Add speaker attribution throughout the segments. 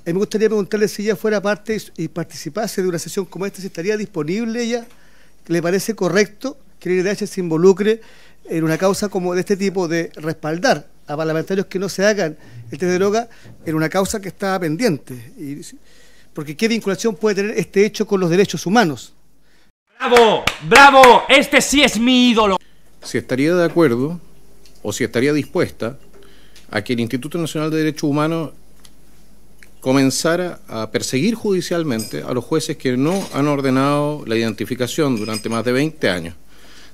Speaker 1: A mí me gustaría preguntarle si ella fuera parte y participase de una sesión como esta, si estaría disponible ella. ¿Le parece correcto que el IDH se involucre en una causa como de este tipo, de respaldar a parlamentarios que no se hagan el test de droga en una causa que está pendiente? Porque ¿qué vinculación puede tener este hecho con los derechos humanos?
Speaker 2: ¡Bravo! ¡Bravo! Este sí es mi ídolo.
Speaker 3: Si estaría de acuerdo o si estaría dispuesta a que el Instituto Nacional de Derechos Humanos comenzara a perseguir judicialmente a los jueces que no han ordenado la identificación durante más de 20 años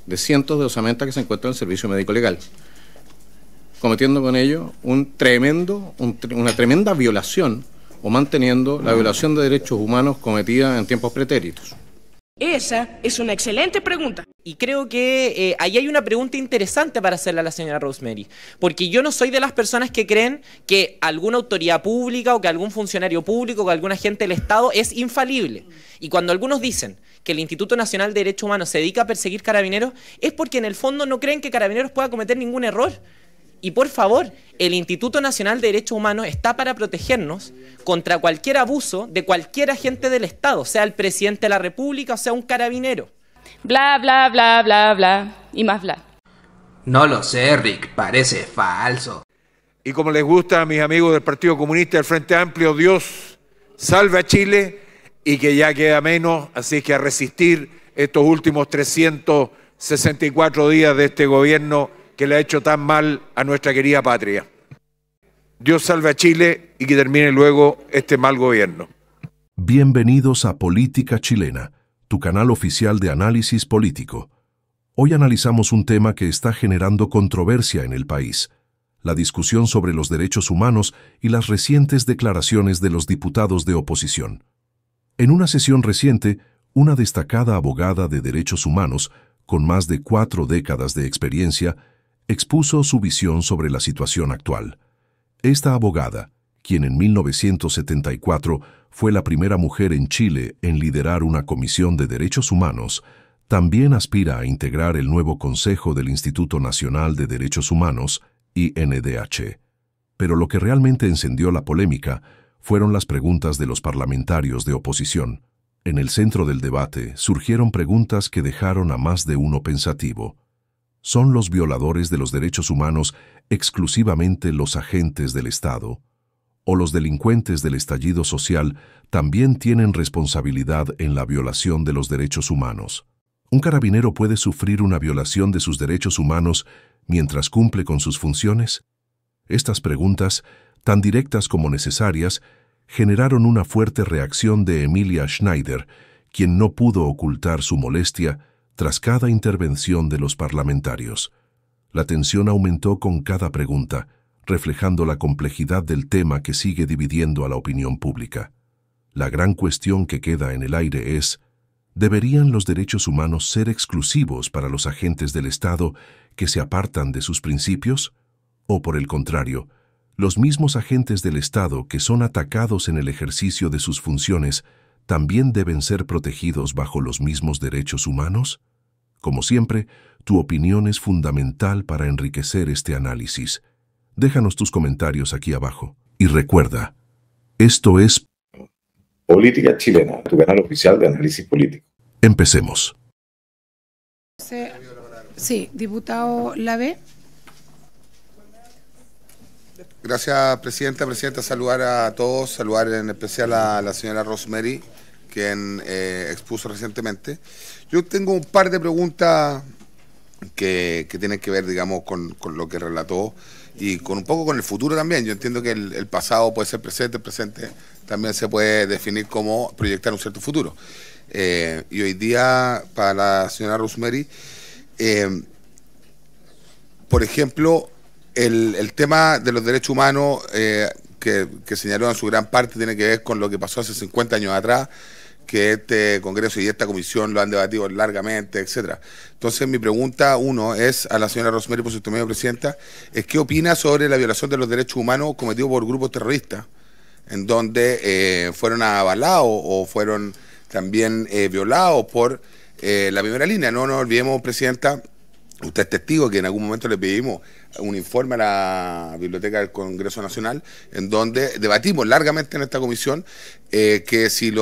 Speaker 3: de cientos de osamentas que se encuentran en el servicio médico legal, cometiendo con ello una tremenda violación o manteniendo la violación de derechos humanos cometida en tiempos pretéritos.
Speaker 4: Esa es una excelente pregunta.
Speaker 5: Y creo que ahí hay una pregunta interesante para hacerle a la señora Rosemary, porque yo no soy de las personas que creen que alguna autoridad pública o que algún funcionario público o que algún agente del Estado es infalible. Y cuando algunos dicen que el Instituto Nacional de Derechos Humanos se dedica a perseguir carabineros, es porque en el fondo no creen que Carabineros pueda cometer ningún error. Y por favor, el Instituto Nacional de Derechos Humanos está para protegernos contra cualquier abuso de cualquier agente del Estado, sea el presidente de la República o sea un carabinero.
Speaker 6: Bla, bla, bla, bla, bla, y más bla.
Speaker 7: No lo sé, Rick, parece falso.
Speaker 8: Y como les gusta a mis amigos del Partido Comunista y del Frente Amplio, Dios salve a Chile y que ya queda menos, así que a resistir estos últimos 364 días de este gobierno que le ha hecho tan mal a nuestra querida patria. Dios salve a Chile y que termine luego este mal gobierno.
Speaker 9: Bienvenidos a Política Chilena, tu canal oficial de análisis político. Hoy analizamos un tema que está generando controversia en el país: la discusión sobre los derechos humanos y las recientes declaraciones de los diputados de oposición. En una sesión reciente, una destacada abogada de derechos humanos, con más de 4 décadas de experiencia, expuso su visión sobre la situación actual. Esta abogada, quien en 1974 fue la primera mujer en Chile en liderar una comisión de derechos humanos, también aspira a integrar el nuevo Consejo del Instituto Nacional de Derechos Humanos, INDH. Pero lo que realmente encendió la polémica fueron las preguntas de los parlamentarios de oposición. En el centro del debate surgieron preguntas que dejaron a más de uno pensativo. ¿Son los violadores de los derechos humanos exclusivamente los agentes del Estado? ¿O los delincuentes del estallido social también tienen responsabilidad en la violación de los derechos humanos? ¿Un carabinero puede sufrir una violación de sus derechos humanos mientras cumple con sus funciones? Estas preguntas, tan directas como necesarias, generaron una fuerte reacción de Emilia Schneider, quien no pudo ocultar su molestia tras cada intervención de los parlamentarios. La tensión aumentó con cada pregunta, reflejando la complejidad del tema que sigue dividiendo a la opinión pública. La gran cuestión que queda en el aire es: ¿deberían los derechos humanos ser exclusivos para los agentes del Estado que se apartan de sus principios? ¿O, por el contrario, los mismos agentes del Estado que son atacados en el ejercicio de sus funciones también deben ser protegidos bajo los mismos derechos humanos? Como siempre, tu opinión es fundamental para enriquecer este análisis. Déjanos tus comentarios aquí abajo. Y recuerda, esto es
Speaker 10: Política Chilena, tu canal oficial de análisis político.
Speaker 9: Empecemos.
Speaker 11: Sí, diputado Lavé.
Speaker 12: Gracias, Presidenta. Saludar a todos, saludar en especial a la señora Rosemary, quien expuso recientemente. Yo tengo un par de preguntas que tienen que ver, digamos, con lo que relató y con un poco con el futuro también. Yo entiendo que el pasado puede ser presente, el presente también se puede definir como proyectar un cierto futuro. Y hoy día, para la señora Rosemary, por ejemplo, el tema de los derechos humanos que señaló en su gran parte tiene que ver con lo que pasó hace 50 años atrás, que este Congreso y esta Comisión lo han debatido largamente, etcétera. Entonces, mi pregunta, uno, es a la señora Rosemary, por su medio, Presidenta, es ¿qué opina sobre la violación de los derechos humanos cometidos por grupos terroristas, en donde fueron avalados o fueron también violados por la primera línea? No nos olvidemos, Presidenta, Usted es testigo que en algún momento le pedimos un informe a la Biblioteca del Congreso Nacional en donde debatimos largamente en esta comisión que si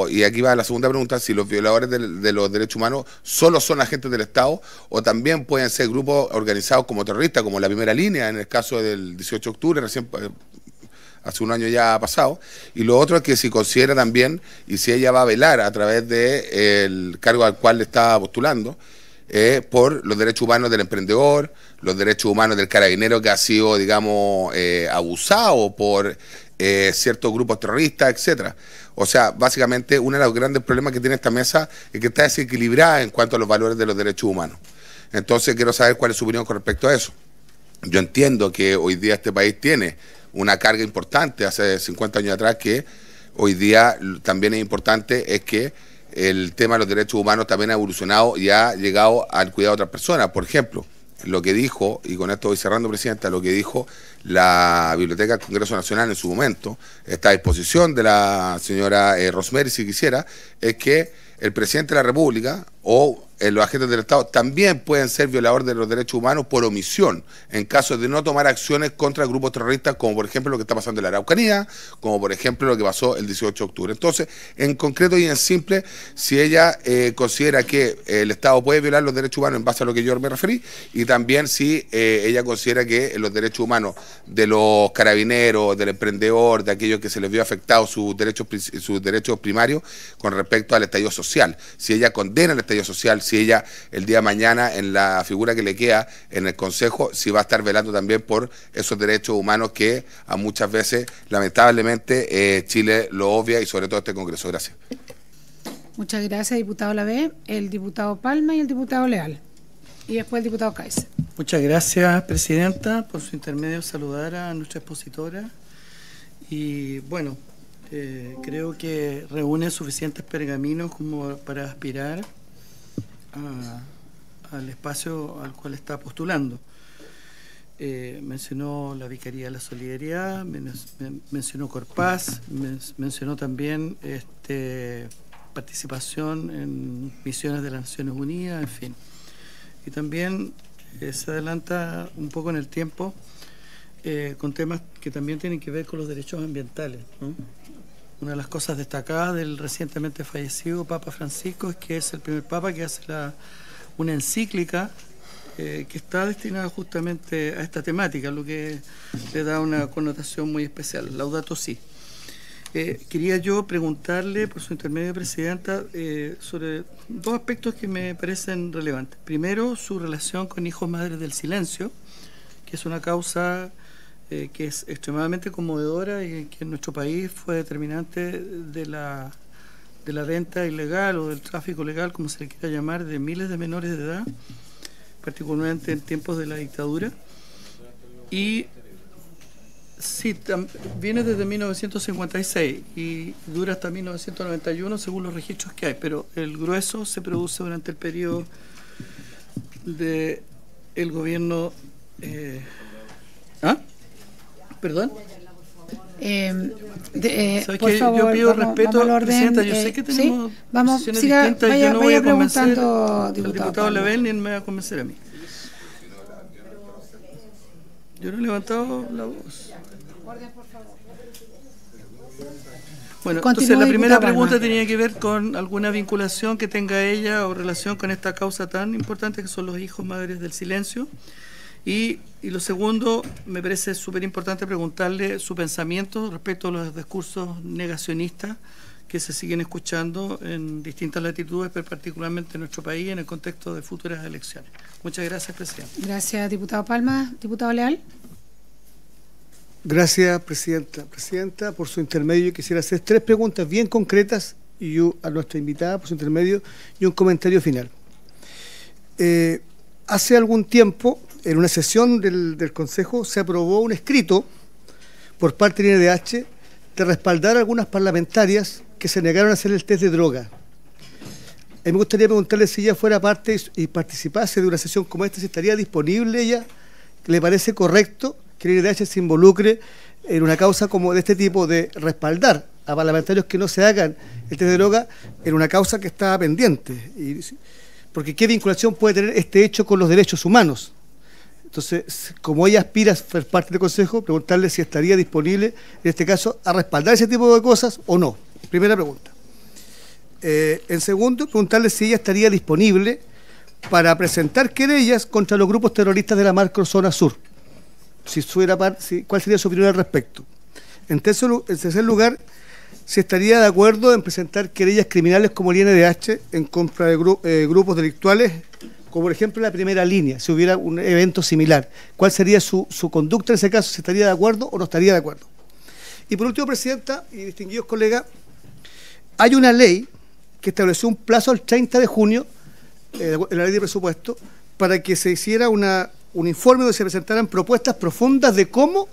Speaker 12: y aquí va la segunda pregunta, si los violadores de los derechos humanos solo son agentes del Estado o también pueden ser grupos organizados como terroristas, como la Primera Línea en el caso del 18 de octubre, recién hace un año ya pasado, y lo otro es que si considera también, y si ella va a velar a través del cargo al cual le está postulando, por los derechos humanos del emprendedor, los derechos humanos del carabinero que ha sido, digamos, abusado por ciertos grupos terroristas, etcétera. O sea, básicamente uno de los grandes problemas que tiene esta mesa es que está desequilibrada en cuanto a los valores de los derechos humanos. Entonces quiero saber cuál es su opinión con respecto a eso. Yo entiendo que hoy día este país tiene una carga importante, hace 50 años atrás, que hoy día también es importante, es que el tema de los derechos humanos también ha evolucionado y ha llegado al cuidado de otras personas. Por ejemplo, lo que dijo, y con esto voy cerrando, Presidenta, lo que dijo la Biblioteca del Congreso Nacional en su momento, está a disposición de la señora Rosemary, si quisiera, es que el presidente de la República o los agentes del Estado también pueden ser violadores de los derechos humanos por omisión, en caso de no tomar acciones contra grupos terroristas, como por ejemplo lo que está pasando en la Araucanía, como por ejemplo lo que pasó el 18 de octubre. Entonces, en concreto y en simple, si ella considera que el Estado puede violar los derechos humanos en base a lo que yo me referí, y también si ella considera que los derechos humanos de los carabineros, del emprendedor, de aquellos que se les vio afectados sus derechos primarios con respecto al estallido social, si ella condena el estallido social, si ella el día de mañana en la figura que le queda en el Consejo, si va a estar velando también por esos derechos humanos que a muchas veces lamentablemente Chile lo obvia, y sobre todo este Congreso. Gracias.
Speaker 11: Muchas gracias, diputado Lavé, el diputado Palma y el diputado Leal. Y después el diputado Kaiser.
Speaker 13: Muchas gracias, Presidenta, por su intermedio saludar a nuestra expositora. Y bueno, creo que reúne suficientes pergaminos como para aspirar al espacio al cual está postulando. Mencionó la Vicaría de la Solidaridad, mencionó Corpaz, mencionó también participación en misiones de las Naciones Unidas, en fin. Y también se adelanta un poco en el tiempo con temas que también tienen que ver con los derechos ambientales, ¿no? Una de las cosas destacadas del recientemente fallecido Papa Francisco es que es el primer Papa que hace una encíclica que está destinada justamente a esta temática, lo que le da una connotación muy especial, Laudato Si. Quería yo preguntarle, por su intermedio, Presidenta, sobre dos aspectos que me parecen relevantes. Primero, su relación con Hijos Madres del Silencio, que es una causa que es extremadamente conmovedora y que en nuestro país fue determinante de la venta ilegal o del tráfico legal, como se le quiera llamar, de miles de menores de edad, particularmente en tiempos de la dictadura. Y sí, viene desde 1956 y dura hasta 1991 según los registros que hay, pero el grueso se produce durante el periodo del gobierno... ¿Perdón?
Speaker 11: Por favor,
Speaker 13: yo pido respeto,
Speaker 11: vamos al orden,
Speaker 13: Presidenta, yo sé que tenemos
Speaker 11: sí, vamos,
Speaker 13: posiciones
Speaker 11: siga,
Speaker 13: distintas,
Speaker 11: vaya,
Speaker 13: y yo no voy a convencer
Speaker 11: al
Speaker 13: diputado Level ni me va a convencer a mí. Yo no he levantado la voz. Bueno, entonces la primera pregunta tenía que ver con alguna vinculación que tenga ella o relación con esta causa tan importante que son los Hijos Madres del Silencio. Y lo segundo, me parece súper importante preguntarle su pensamiento respecto a los discursos negacionistas que se siguen escuchando en distintas latitudes, pero particularmente en nuestro país en el contexto de futuras elecciones. Muchas gracias, Presidente.
Speaker 11: Gracias, diputado Palma. Diputado Leal.
Speaker 1: Gracias, Presidenta. Presidenta, por su intermedio yo quisiera hacer 3 preguntas bien concretas y yo a nuestra invitada por su intermedio y un comentario final. Hace algún tiempo, en una sesión del Consejo, se aprobó un escrito por parte del INDH de respaldar a algunas parlamentarias que se negaron a hacer el test de droga. A mí me gustaría preguntarle si ella fuera parte y participase de una sesión como esta, si estaría disponible ella, ¿le parece correcto que el INDH se involucre en una causa como de este tipo, de respaldar a parlamentarios que no se hagan el test de droga en una causa que está pendiente? Y porque ¿qué vinculación puede tener este hecho con los derechos humanos? Entonces, como ella aspira a ser parte del Consejo, preguntarle si estaría disponible, en este caso, a respaldar ese tipo de cosas o no. Primera pregunta. En segundo, preguntarle si ella estaría disponible para presentar querellas contra los grupos terroristas de la Macrozona Sur. ¿Cuál sería su opinión al respecto? En tercer lugar, si estaría de acuerdo en presentar querellas criminales como el INDH en contra de grupos delictuales, como por ejemplo la Primera Línea, si hubiera un evento similar. ¿Cuál sería su conducta en ese caso? ¿Si estaría de acuerdo o no estaría de acuerdo? Y por último, Presidenta y distinguidos colegas, hay una ley que estableció un plazo al 30 de junio, en la ley de presupuesto, para que se hiciera un informe donde se presentaran propuestas profundas de cómo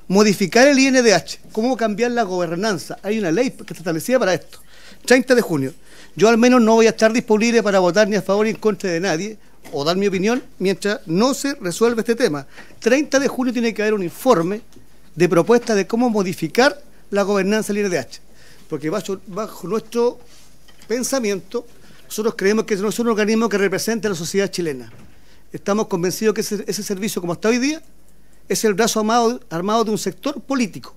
Speaker 1: modificar el INDH, cómo cambiar la gobernanza. Hay una ley que está establecida para esto. 30 de junio. Yo al menos no voy a estar disponible para votar ni a favor ni en contra de nadie, o dar mi opinión, mientras no se resuelve este tema. 30 de junio tiene que haber un informe de propuestas de cómo modificar la gobernanza del INDH. Porque bajo nuestro pensamiento, nosotros creemos que no es un organismo que represente a la sociedad chilena. Estamos convencidos que ese servicio, como hasta hoy día, es el brazo armado de un sector político,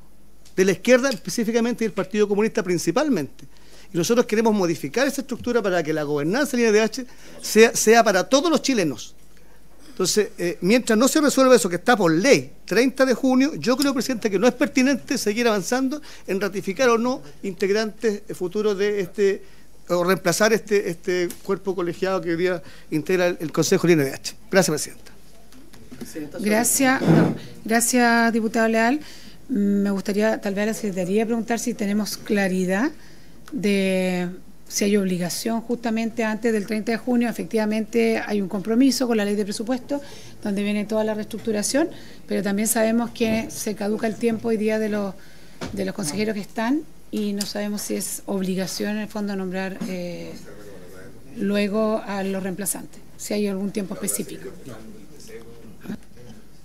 Speaker 1: de la izquierda específicamente y del Partido Comunista principalmente. Y nosotros queremos modificar esa estructura para que la gobernanza del INDH sea para todos los chilenos. Entonces, mientras no se resuelva eso que está por ley, 30 de junio, yo creo, Presidente, que no es pertinente seguir avanzando en ratificar o no integrantes futuros de o reemplazar este cuerpo colegiado que hoy día integra el Consejo del INDH. Gracias, Presidenta.
Speaker 11: Gracias, diputado Leal. Me gustaría, tal vez a la Secretaría, preguntar si tenemos claridad de si hay obligación justamente antes del 30 de junio. Efectivamente hay un compromiso con la ley de presupuesto, donde viene toda la reestructuración, pero también sabemos que se caduca el tiempo hoy día de los consejeros que están, y no sabemos si es obligación en el fondo nombrar luego a los reemplazantes, si hay algún tiempo específico.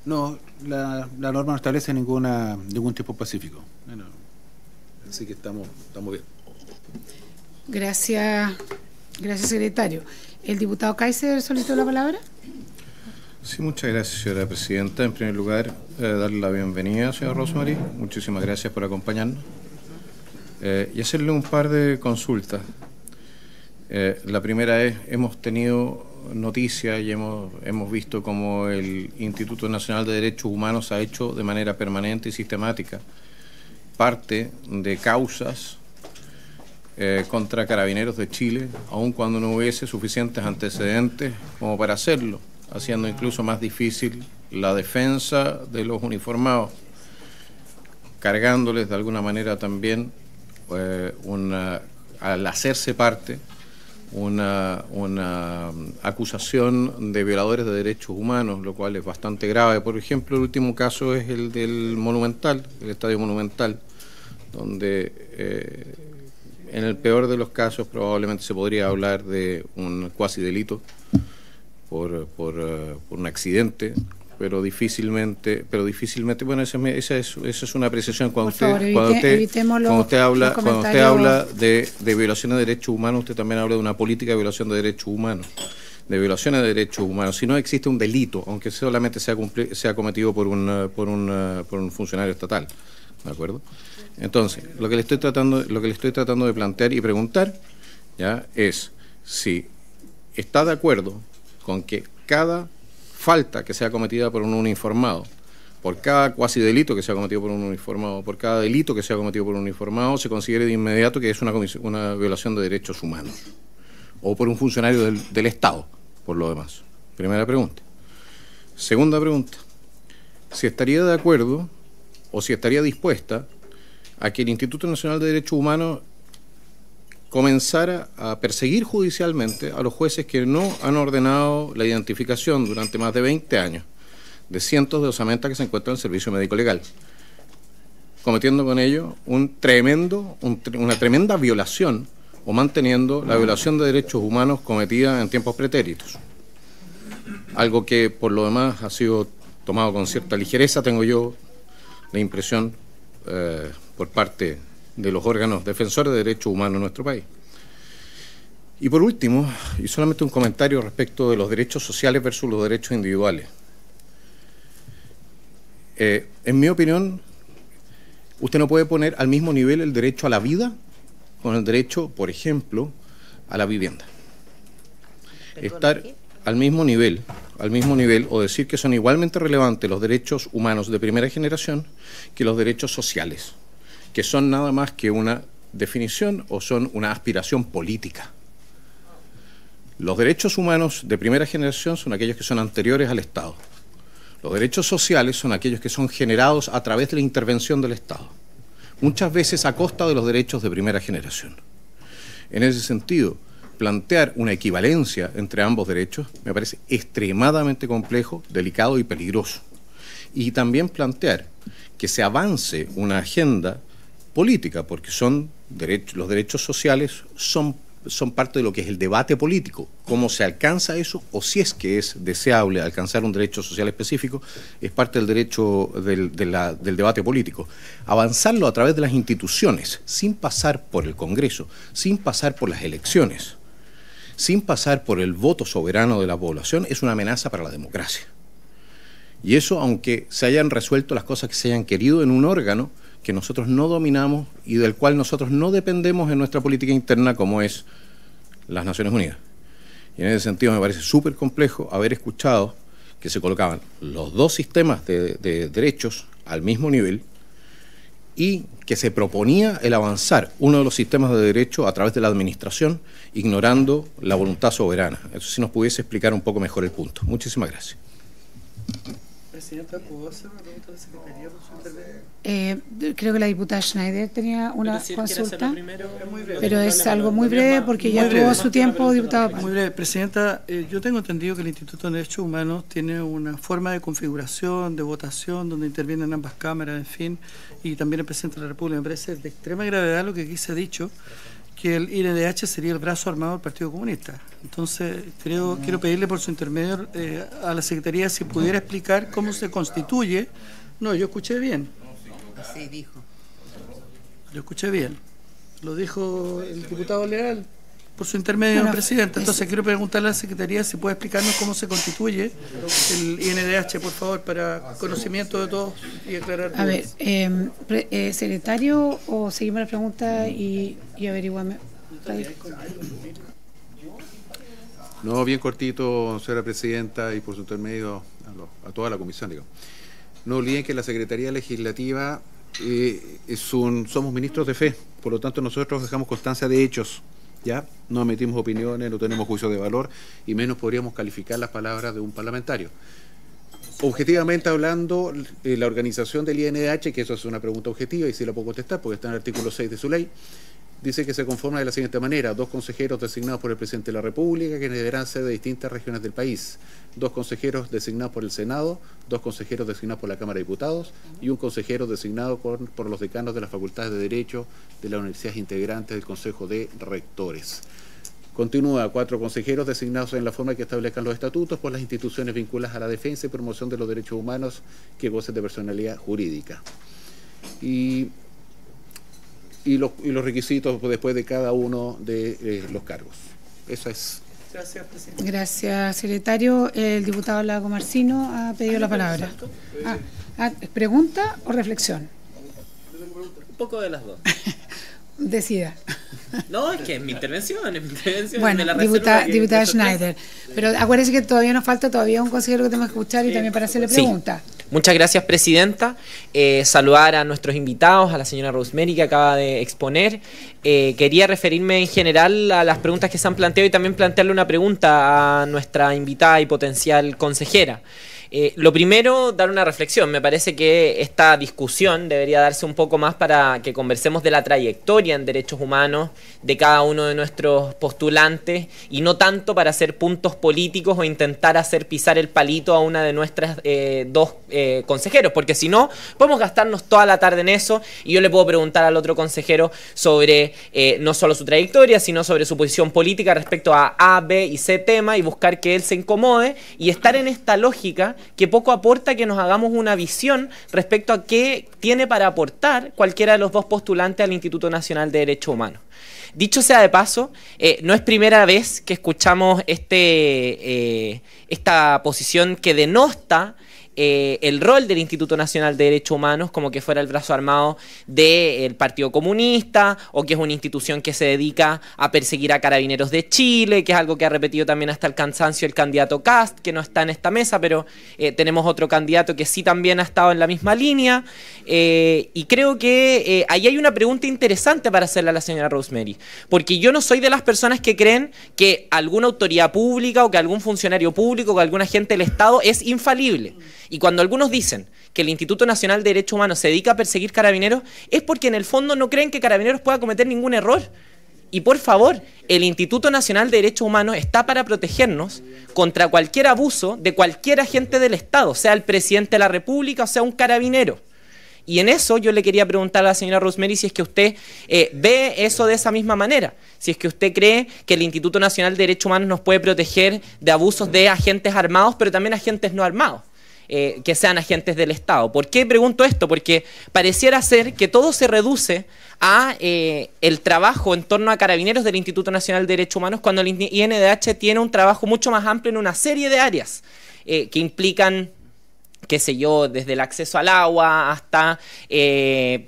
Speaker 14: No, la norma no establece ningún tiempo específico. Bueno, así que estamos bien.
Speaker 11: Gracias, secretario. ¿El diputado Kaiser solicitó la palabra?
Speaker 3: Sí, muchas gracias, señora Presidenta. En primer lugar, darle la bienvenida, señora Rosemary. Muchísimas gracias por acompañarnos. Y hacerle un par de consultas. La primera es, hemos tenido noticias y hemos visto cómo el Instituto Nacional de Derechos Humanos ha hecho de manera permanente y sistemática parte de causas contra Carabineros de Chile, aun cuando no hubiese suficientes antecedentes como para hacerlo, haciendo incluso más difícil la defensa de los uniformados, cargándoles de alguna manera también al hacerse parte una acusación de violadores de derechos humanos, lo cual es bastante grave. Por ejemplo, el último caso es el del Monumental, el Estadio Monumental, donde en el peor de los casos probablemente se podría hablar de un cuasi delito por un accidente, pero difícilmente, bueno, esa es una apreciación. Cuando usted habla de violaciones de derechos humanos, usted también habla de una política de violación de derechos humanos, de violaciones de derechos humanos. Si no existe un delito, aunque solamente sea cometido por un funcionario estatal, ¿de acuerdo? Entonces, lo que le estoy tratando de plantear y preguntar ya es si está de acuerdo con que cada falta que sea cometida por un uniformado, por cada cuasi delito que sea cometido por un uniformado, por cada delito que sea cometido por un uniformado, se considere de inmediato que es una violación de derechos humanos, o por un funcionario del Estado, por lo demás. Primera pregunta. Segunda pregunta, si estaría de acuerdo o si estaría dispuesta a que el Instituto Nacional de Derechos Humanos comenzara a perseguir judicialmente a los jueces que no han ordenado la identificación durante más de 20 años de cientos de osamentas que se encuentran en el servicio médico legal, cometiendo con ello una tremenda violación o manteniendo la violación de derechos humanos cometida en tiempos pretéritos. Algo que por lo demás ha sido tomado con cierta ligereza, tengo yo la impresión, por parte de los órganos defensores de derechos humanos en nuestro país. Y por último, y solamente un comentario respecto de los derechos sociales versus los derechos individuales. En mi opinión, usted no puede poner al mismo nivel el derecho a la vida con el derecho, por ejemplo, a la vivienda. Estar al mismo nivel, o decir que son igualmente relevantes los derechos humanos de primera generación que los derechos sociales, que son nada más que una definición o son una aspiración política. Los derechos humanos de primera generación son aquellos que son anteriores al Estado. Los derechos sociales son aquellos que son generados a través de la intervención del Estado, muchas veces a costa de los derechos de primera generación. En ese sentido, plantear una equivalencia entre ambos derechos me parece extremadamente complejo, delicado y peligroso. Y también plantear que se avance una agenda política, porque los derechos sociales son parte de lo que es el debate político. Cómo se alcanza eso, o si es que es deseable alcanzar un derecho social específico, es parte del derecho del debate político. Avanzarlo a través de las instituciones, sin pasar por el Congreso, sin pasar por las elecciones, sin pasar por el voto soberano de la población, es una amenaza para la democracia. Y eso, aunque se hayan resuelto las cosas que se hayan querido en un órgano que nosotros no dominamos y del cual nosotros no dependemos en nuestra política interna, como es las Naciones Unidas. Y en ese sentido me parece súper complejo haber escuchado que se colocaban los dos sistemas de derechos al mismo nivel y que se proponía el avanzar uno de los sistemas de derecho a través de la administración, ignorando la voluntad soberana. Eso sí nos pudiese explicar un poco mejor el punto. Muchísimas gracias.
Speaker 13: Presidenta, ¿puedo hacer una pregunta a la Secretaría por su intervención?
Speaker 11: Creo que la diputada Schneider tenía una consulta,
Speaker 13: breve,
Speaker 11: pero es algo muy breve porque ya tuvo su tiempo, diputado.
Speaker 13: Muy breve, Presidenta. Yo tengo entendido que el Instituto de Derechos Humanos tiene una forma de configuración, de votación, donde intervienen ambas cámaras, en fin, y también el Presidente de la República. Me parece de extrema gravedad lo que aquí se ha dicho, que el INDH sería el brazo armado del Partido Comunista. Entonces, quiero pedirle por su intermedio a la Secretaría si pudiera explicar cómo se constituye. No, yo escuché bien.
Speaker 15: Así dijo.
Speaker 13: Yo escuché bien. Lo dijo el diputado Leal por su intermedio, Presidente. Entonces, quiero preguntarle a la Secretaría si puede explicarnos cómo se constituye el INDH, por favor, para conocimiento de todos y aclarar dudas.
Speaker 11: A ver, secretario, o seguimos la pregunta y averiguamos.
Speaker 14: No, bien cortito, señora Presidenta, y por su intermedio a toda la comisión, digamos. No olviden que la Secretaría Legislativa somos ministros de fe, por lo tanto nosotros dejamos constancia de hechos, ¿ya? No emitimos opiniones, no tenemos juicios de valor, y menos podríamos calificar las palabras de un parlamentario. Objetivamente hablando, la organización del INDH, que eso es una pregunta objetiva y sí la puedo contestar porque está en el artículo 6 de su ley, dice que se conforma de la siguiente manera: 2 consejeros designados por el Presidente de la República, que deberán ser de distintas regiones del país, 2 consejeros designados por el Senado, 2 consejeros designados por la Cámara de Diputados y 1 consejero designado por los decanos de las Facultades de Derecho de las universidades integrantes del Consejo de Rectores. Continúa: 4 consejeros designados en la forma que establezcan los estatutos por las instituciones vinculadas a la defensa y promoción de los derechos humanos que gocen de personalidad jurídica. Y los requisitos después de cada uno de los cargos. Eso es.
Speaker 13: Gracias, Presidente.
Speaker 11: Gracias, secretario. El diputado Lago Marcino ha pedido la palabra. ¿Pregunta o reflexión?
Speaker 5: Un poco de las dos.
Speaker 11: Decida.
Speaker 5: No, es que es mi intervención.
Speaker 11: Bueno, diputada Schneider. Pero acuérdese que todavía nos falta un consejero que tenemos que escuchar y también para hacerle preguntas.
Speaker 5: Muchas gracias, Presidenta. Saludar a nuestros invitados, a la señora Rosemary que acaba de exponer. Quería referirme en general a las preguntas que se han planteado y también plantearle una pregunta a nuestra invitada y potencial consejera. Lo primero, dar una reflexión. Me parece que esta discusión debería darse un poco más para que conversemos de la trayectoria en derechos humanos de cada uno de nuestros postulantes y no tanto para hacer puntos políticos o intentar hacer pisar el palito a una de nuestras 2 consejeros, porque si no, podemos gastarnos toda la tarde en eso y yo le puedo preguntar al otro consejero sobre no solo su trayectoria, sino sobre su posición política respecto a A, B y C tema y buscar que él se incomode y estar en esta lógica que poco aporta que nos hagamos una visión respecto a qué tiene para aportar cualquiera de los dos postulantes al Instituto Nacional de Derechos Humanos. Dicho sea de paso, no es primera vez que escuchamos esta posición que denota el rol del Instituto Nacional de Derechos Humanos como que fuera el brazo armado del Partido Comunista, o que es una institución que se dedica a perseguir a carabineros de Chile, que es algo que ha repetido también hasta el cansancio el candidato Kast, que no está en esta mesa, pero tenemos otro candidato que sí también ha estado en la misma línea, y creo que ahí hay una pregunta interesante para hacerle a la señora Rosemary, porque yo no soy de las personas que creen que alguna autoridad pública o que algún funcionario público o que algún agente del Estado es infalible. Y cuando algunos dicen que el Instituto Nacional de Derechos Humanos se dedica a perseguir carabineros, es porque en el fondo no creen que Carabineros pueda cometer ningún error. Y por favor, el Instituto Nacional de Derechos Humanos está para protegernos contra cualquier abuso de cualquier agente del Estado, sea el presidente de la República o sea un carabinero. Y en eso yo le quería preguntar a la señora Rosemary si es que usted ve eso de esa misma manera, si es que usted cree que el Instituto Nacional de Derechos Humanos nos puede proteger de abusos de agentes armados, pero también agentes no armados. Que sean agentes del Estado. ¿Por qué pregunto esto? Porque pareciera ser que todo se reduce a el trabajo en torno a carabineros del Instituto Nacional de Derechos Humanos, cuando el INDH tiene un trabajo mucho más amplio en una serie de áreas que implican, qué sé yo, desde el acceso al agua hasta qué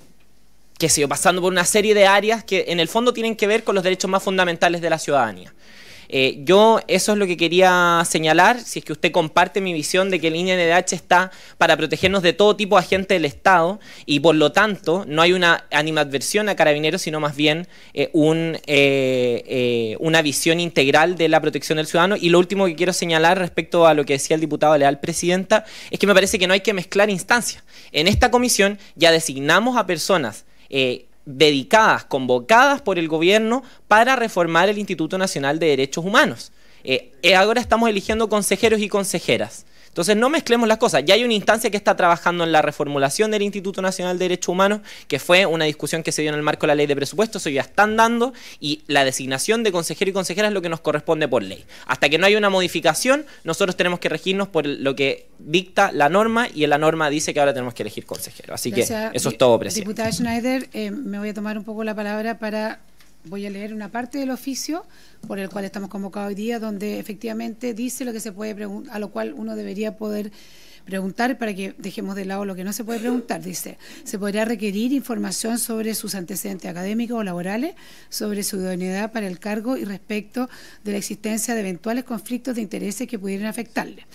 Speaker 5: sé yo, pasando por una serie de áreas que en el fondo tienen que ver con los derechos más fundamentales de la ciudadanía. Yo eso es lo que quería señalar, si es que usted comparte mi visión de que el INDH está para protegernos de todo tipo de agentes del Estado y por lo tanto no hay una animadversión a carabineros, sino más bien una visión integral de la protección del ciudadano. Y lo último que quiero señalar respecto a lo que decía el diputado Leal, presidenta, es que me parece que no hay que mezclar instancias. En esta comisión ya designamos a personas dedicadas, convocadas por el gobierno para reformar el Instituto Nacional de Derechos Humanos. Ahora estamos eligiendo consejeros y consejeras. Entonces no mezclemos las cosas. Ya hay una instancia que está trabajando en la reformulación del Instituto Nacional de Derechos Humanos, que fue una discusión que se dio en el marco de la ley de presupuestos, eso ya están dando, y la designación de consejero y consejera es lo que nos corresponde por ley. Hasta que no haya una modificación, nosotros tenemos que regirnos por lo que dicta la norma, y en la norma dice que ahora tenemos que elegir consejero. Así
Speaker 11: Gracias,
Speaker 5: que eso es todo, presidente.
Speaker 11: Diputada Schneider, me voy a tomar un poco la palabra voy a leer una parte del oficio por el cual estamos convocados hoy día, donde efectivamente dice lo que se puede preguntar, a lo cual uno debería poder preguntar para que dejemos de lado lo que no se puede preguntar. Dice, se podría requerir información sobre sus antecedentes académicos o laborales, sobre su idoneidad para el cargo y respecto de la existencia de eventuales conflictos de intereses que pudieran afectarle.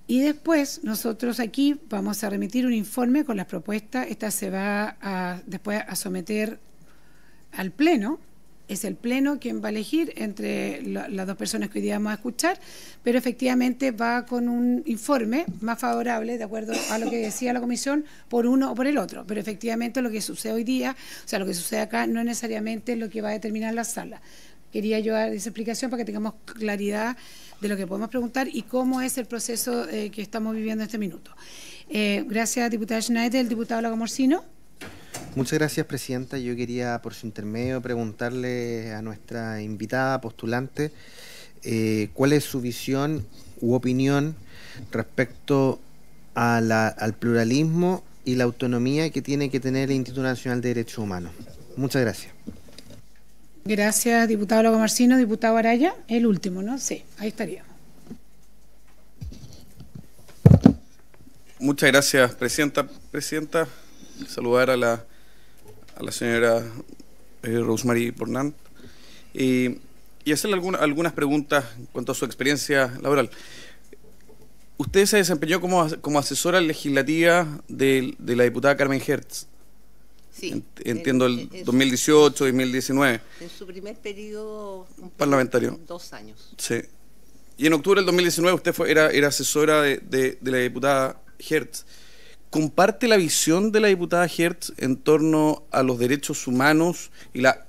Speaker 11: Y después nosotros aquí vamos a remitir un informe con las propuestas. Esta se va después a someter al Pleno. Es el Pleno quien va a elegir entre las dos personas que hoy día vamos a escuchar, pero efectivamente va con un informe más favorable, de acuerdo a lo que decía la Comisión, por uno o por el otro. Pero efectivamente lo que sucede hoy día, o sea, lo que sucede acá, no es necesariamente lo que va a determinar la sala. Quería yo dar esa explicación para que tengamos claridad de lo que podemos preguntar y cómo es el proceso que estamos viviendo en este minuto. Gracias, diputada Schneider. El diputado Lago Morcino.
Speaker 15: Muchas gracias, presidenta. Yo quería, por su intermedio, preguntarle a nuestra invitada postulante cuál es su visión u opinión respecto a al pluralismo y la autonomía que tiene que tener el Instituto Nacional de Derechos Humanos. Muchas gracias.
Speaker 11: Gracias, diputado Lago Morcino. Diputado Araya, el último, ¿no? Sí, ahí estaría.
Speaker 16: Muchas gracias, presidenta. Presidenta, saludar a la señora Rosemary Pornant y hacerle algunas preguntas en cuanto a su experiencia laboral. Usted se desempeñó como asesora legislativa de la diputada Carmen Hertz.
Speaker 17: Sí.
Speaker 16: Entiendo el 2018, 2019.
Speaker 17: En su primer periodo
Speaker 16: parlamentario.
Speaker 17: 2 años.
Speaker 16: Sí. Y en octubre del 2019 usted era asesora de la diputada Hertz. ¿Comparte la visión de la diputada Hertz en torno a los derechos humanos y la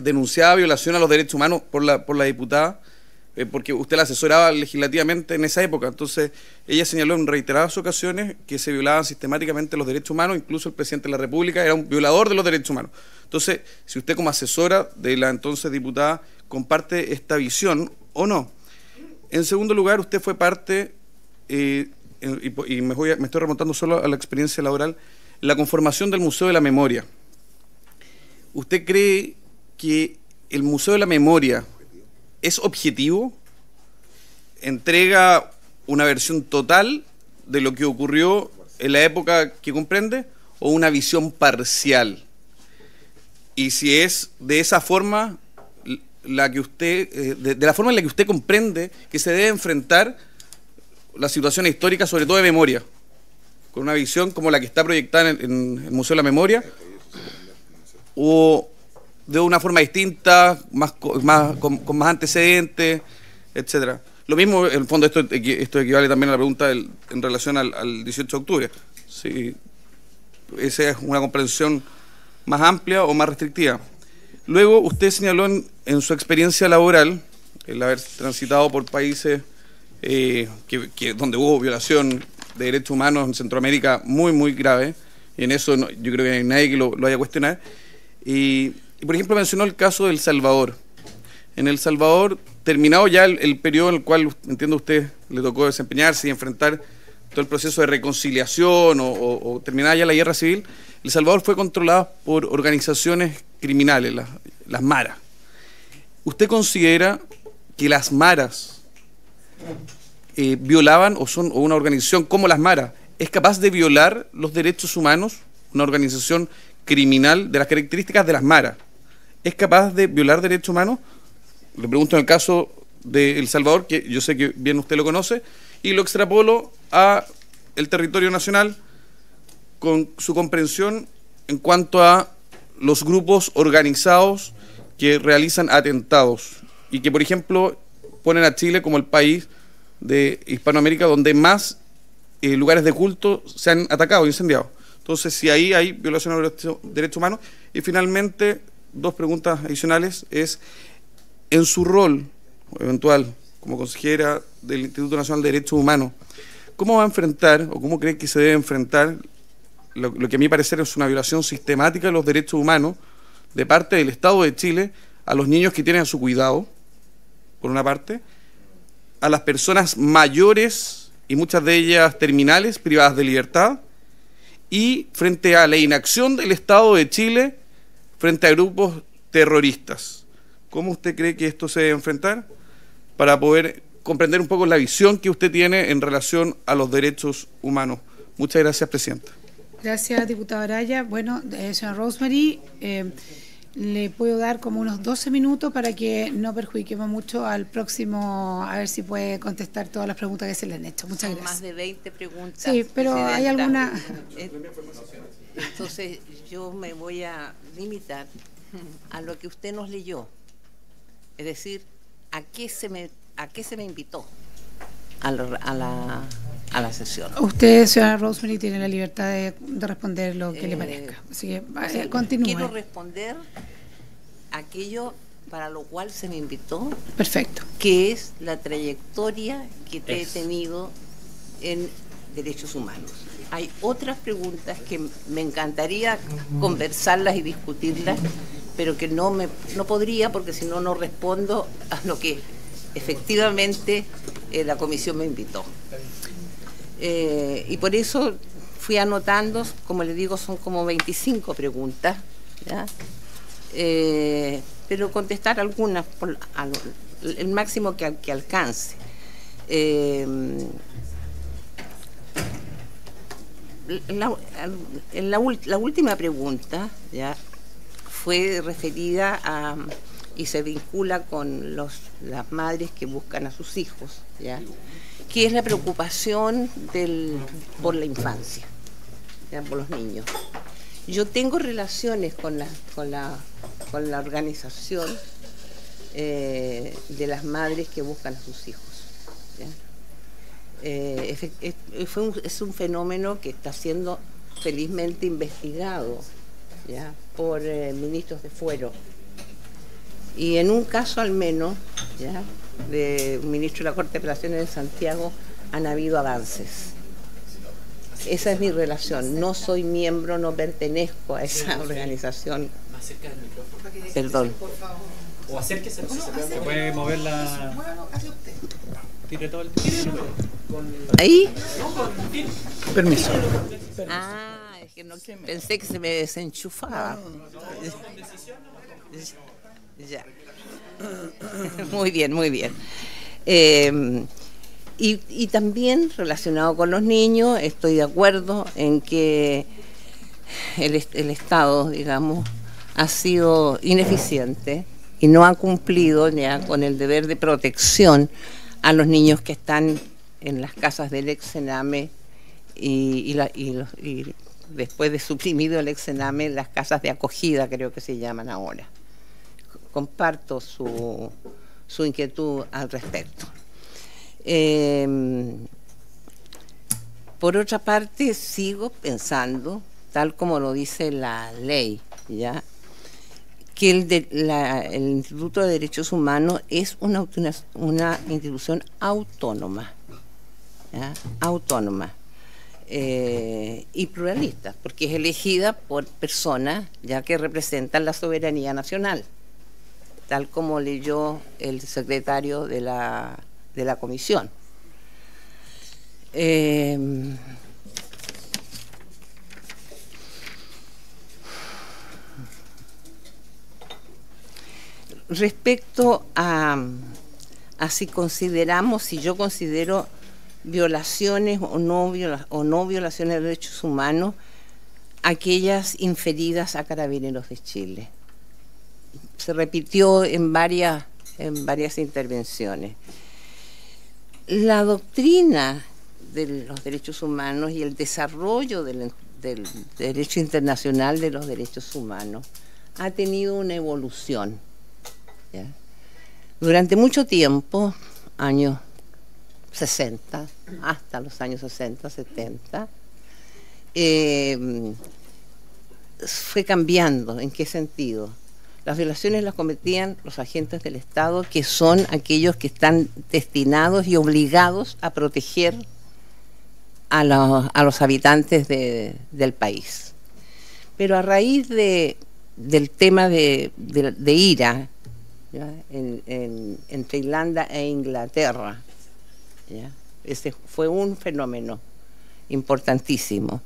Speaker 16: denunciada violación a los derechos humanos por la diputada? Porque usted la asesoraba legislativamente en esa época. Entonces, ella señaló en reiteradas ocasiones que se violaban sistemáticamente los derechos humanos, incluso el presidente de la República era un violador de los derechos humanos. Entonces, si usted como asesora de la entonces diputada comparte esta visión o no. En segundo lugar, usted fue parte y me estoy remontando solo a la experiencia laboral, la conformación del Museo de la Memoria. ¿Usted cree que el Museo de la Memoria es objetivo? ¿Entrega una versión total de lo que ocurrió en la época que comprende o una visión parcial? Y si es de esa forma la que usted, de la forma en la que usted comprende que se debe enfrentar la situación histórica, sobre todo de memoria, con una visión como la que está proyectada en el Museo de la Memoria, o de una forma distinta, con más antecedentes, etcétera. Lo mismo, en el fondo, esto equivale también a la pregunta en relación al 18 de octubre. Si esa es una comprensión más amplia o más restrictiva. Luego, usted señaló en su experiencia laboral, el haber transitado por países donde hubo violación de derechos humanos en Centroamérica muy, muy grave, y en eso yo creo que no hay nadie que lo vaya a cuestionar. Y, por ejemplo, mencionó el caso de El Salvador. En El Salvador, terminado ya el periodo en el cual, entiendo usted, le tocó desempeñarse y enfrentar todo el proceso de reconciliación o terminada ya la guerra civil, El Salvador fue controlado por organizaciones criminales, las maras. ¿Usted considera que las maras violaban, o una organización como las maras es capaz de violar los derechos humanos? Una organización criminal de las características de las maras, ¿es capaz de violar derechos humanos? Le pregunto en el caso de El Salvador, que yo sé que bien usted lo conoce, y lo extrapolo a el territorio nacional con su comprensión en cuanto a los grupos organizados que realizan atentados y que, por ejemplo, ponen a Chile como el país de Hispanoamérica donde más lugares de culto se han atacado e incendiado. Entonces, si ahí hay violación de los derechos humanos. Y finalmente, dos preguntas adicionales, es en su rol eventual como consejera del Instituto Nacional de Derechos Humanos, ¿cómo va a enfrentar o cómo cree que se debe enfrentar lo que a mi parecer es una violación sistemática de los derechos humanos de parte del Estado de Chile a los niños que tienen a su cuidado, por una parte, a las personas mayores y muchas de ellas terminales, privadas de libertad, y frente a la inacción del Estado de Chile frente a grupos terroristas? ¿Cómo usted cree que esto se debe enfrentar para poder comprender un poco la visión que usted tiene en relación a los derechos humanos? Muchas gracias, Presidenta.
Speaker 11: Gracias, diputada Araya. Bueno, señora Rosemary, le puedo dar como unos 12 minutos para que no perjudiquemos mucho al próximo, a ver si puede contestar todas las preguntas que se le han hecho. Muchas gracias.
Speaker 17: Más de 20 preguntas.
Speaker 11: Sí, pero hay alguna...
Speaker 17: Entonces, yo me voy a limitar a lo que usted nos leyó. Es decir, ¿a qué se me invitó a la sesión?
Speaker 11: Usted, señora Rosemary, tiene la libertad de responder lo que le parezca. Así que continúe.
Speaker 17: Quiero responder aquello para lo cual se me invitó.
Speaker 11: Perfecto.
Speaker 17: Que es la trayectoria que he tenido en derechos humanos. Hay otras preguntas que me encantaría conversarlas y discutirlas, pero que no podría, porque si no, no respondo a lo que efectivamente la comisión me invitó. Y por eso fui anotando, como le digo, son como 25 preguntas, ¿ya? Pero contestar algunas el máximo que alcance. La última pregunta, ¿ya?, fue referida a, y se vincula con las madres que buscan a sus hijos, ¿ya?, que es la preocupación por la infancia, ¿ya?, por los niños. Yo tengo relaciones con la organización de las madres que buscan a sus hijos, ¿ya? Es un fenómeno que está siendo felizmente investigado, ¿ya?, por ministros de fuero, y en un caso al menos, ¿ya?, de un ministro de la Corte de Apelaciones de Santiago han habido avances. Esa es mi relación. No soy miembro, no pertenezco a esa organización. Perdón.
Speaker 18: O acérquese, se puede mover la... Tire todo el tiempo.
Speaker 17: ¿Ahí?
Speaker 13: Permiso.
Speaker 17: Ah, es que no, pensé que se me desenchufaba. Ya. Muy bien, muy bien. Y también relacionado con los niños, estoy de acuerdo en que el Estado, digamos, ha sido ineficiente y no ha cumplido ya con el deber de protección a los niños que están en las casas del ex-Sename y después de suprimido el ex-Sename, las casas de acogida creo que se llaman ahora. Comparto su inquietud al respecto. Por otra parte, sigo pensando, tal como lo dice la ley, ¿ya?, que el Instituto de Derechos Humanos es una institución autónoma, ¿ya?, autónoma y pluralista, porque es elegida por personas ya que representan la soberanía nacional, tal como leyó el secretario de la comisión. Respecto a si consideramos, si yo considero violaciones o no violaciones de derechos humanos aquellas inferidas a Carabineros de Chile. Se repitió en varias intervenciones. La doctrina de los derechos humanos y el desarrollo del derecho internacional de los derechos humanos ha tenido una evolución, ¿ya? Durante mucho tiempo, años 60, hasta los años 60, 70, fue cambiando. ¿En qué sentido? Las violaciones las cometían los agentes del Estado, que son aquellos que están destinados y obligados a proteger a los habitantes del país. Pero a raíz del tema de IRA, ¿ya?, entre Irlanda e Inglaterra, ¿ya?, ese fue un fenómeno importantísimo.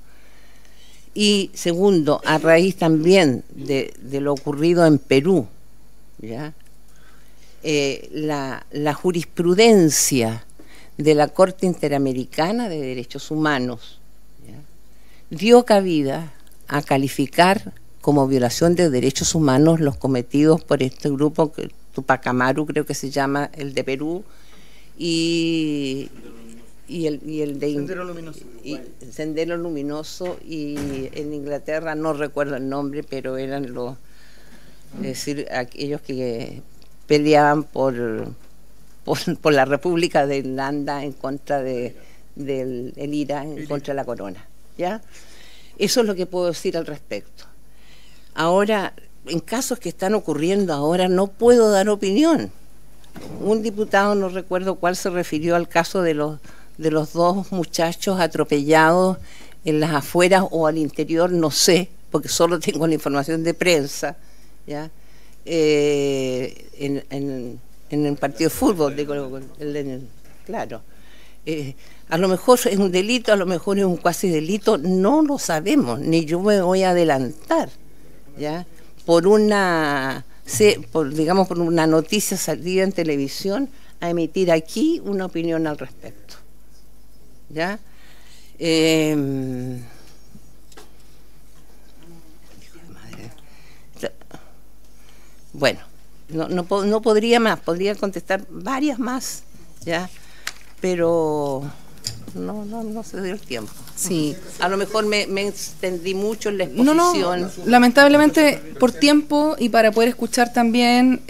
Speaker 17: Y segundo, a raíz también de lo ocurrido en Perú, ¿ya?, la jurisprudencia de la Corte Interamericana de Derechos Humanos, ¿ya?, dio cabida a calificar como violación de derechos humanos los cometidos por este grupo, Tupac Amaru creo que se llama, el de Perú, y el de Sendero Luminoso. Sendero Luminoso, y en Inglaterra no recuerdo el nombre, pero eran es decir, aquellos que peleaban por la República de Irlanda en contra del IRA, en contra de la corona, ¿ya? Eso es lo que puedo decir al respecto. Ahora, en casos que están ocurriendo ahora, no puedo dar opinión. Un diputado, no recuerdo cuál, se refirió al caso de los dos muchachos atropellados en las afueras o al interior, no sé, porque solo tengo la información de prensa, ¿ya?, en el partido de fútbol, claro. A lo mejor es un delito, a lo mejor es un cuasi delito, no lo sabemos, ni yo me voy a adelantar, ¿ya?, por una noticia salida en televisión, a emitir aquí una opinión al respecto, ¿ya? Bueno, no podría más, podría contestar varias más, ¿ya?, pero no se dio el tiempo.
Speaker 6: Sí.
Speaker 17: A lo mejor me extendí mucho en la exposición.
Speaker 6: No, lamentablemente por tiempo y para poder escuchar también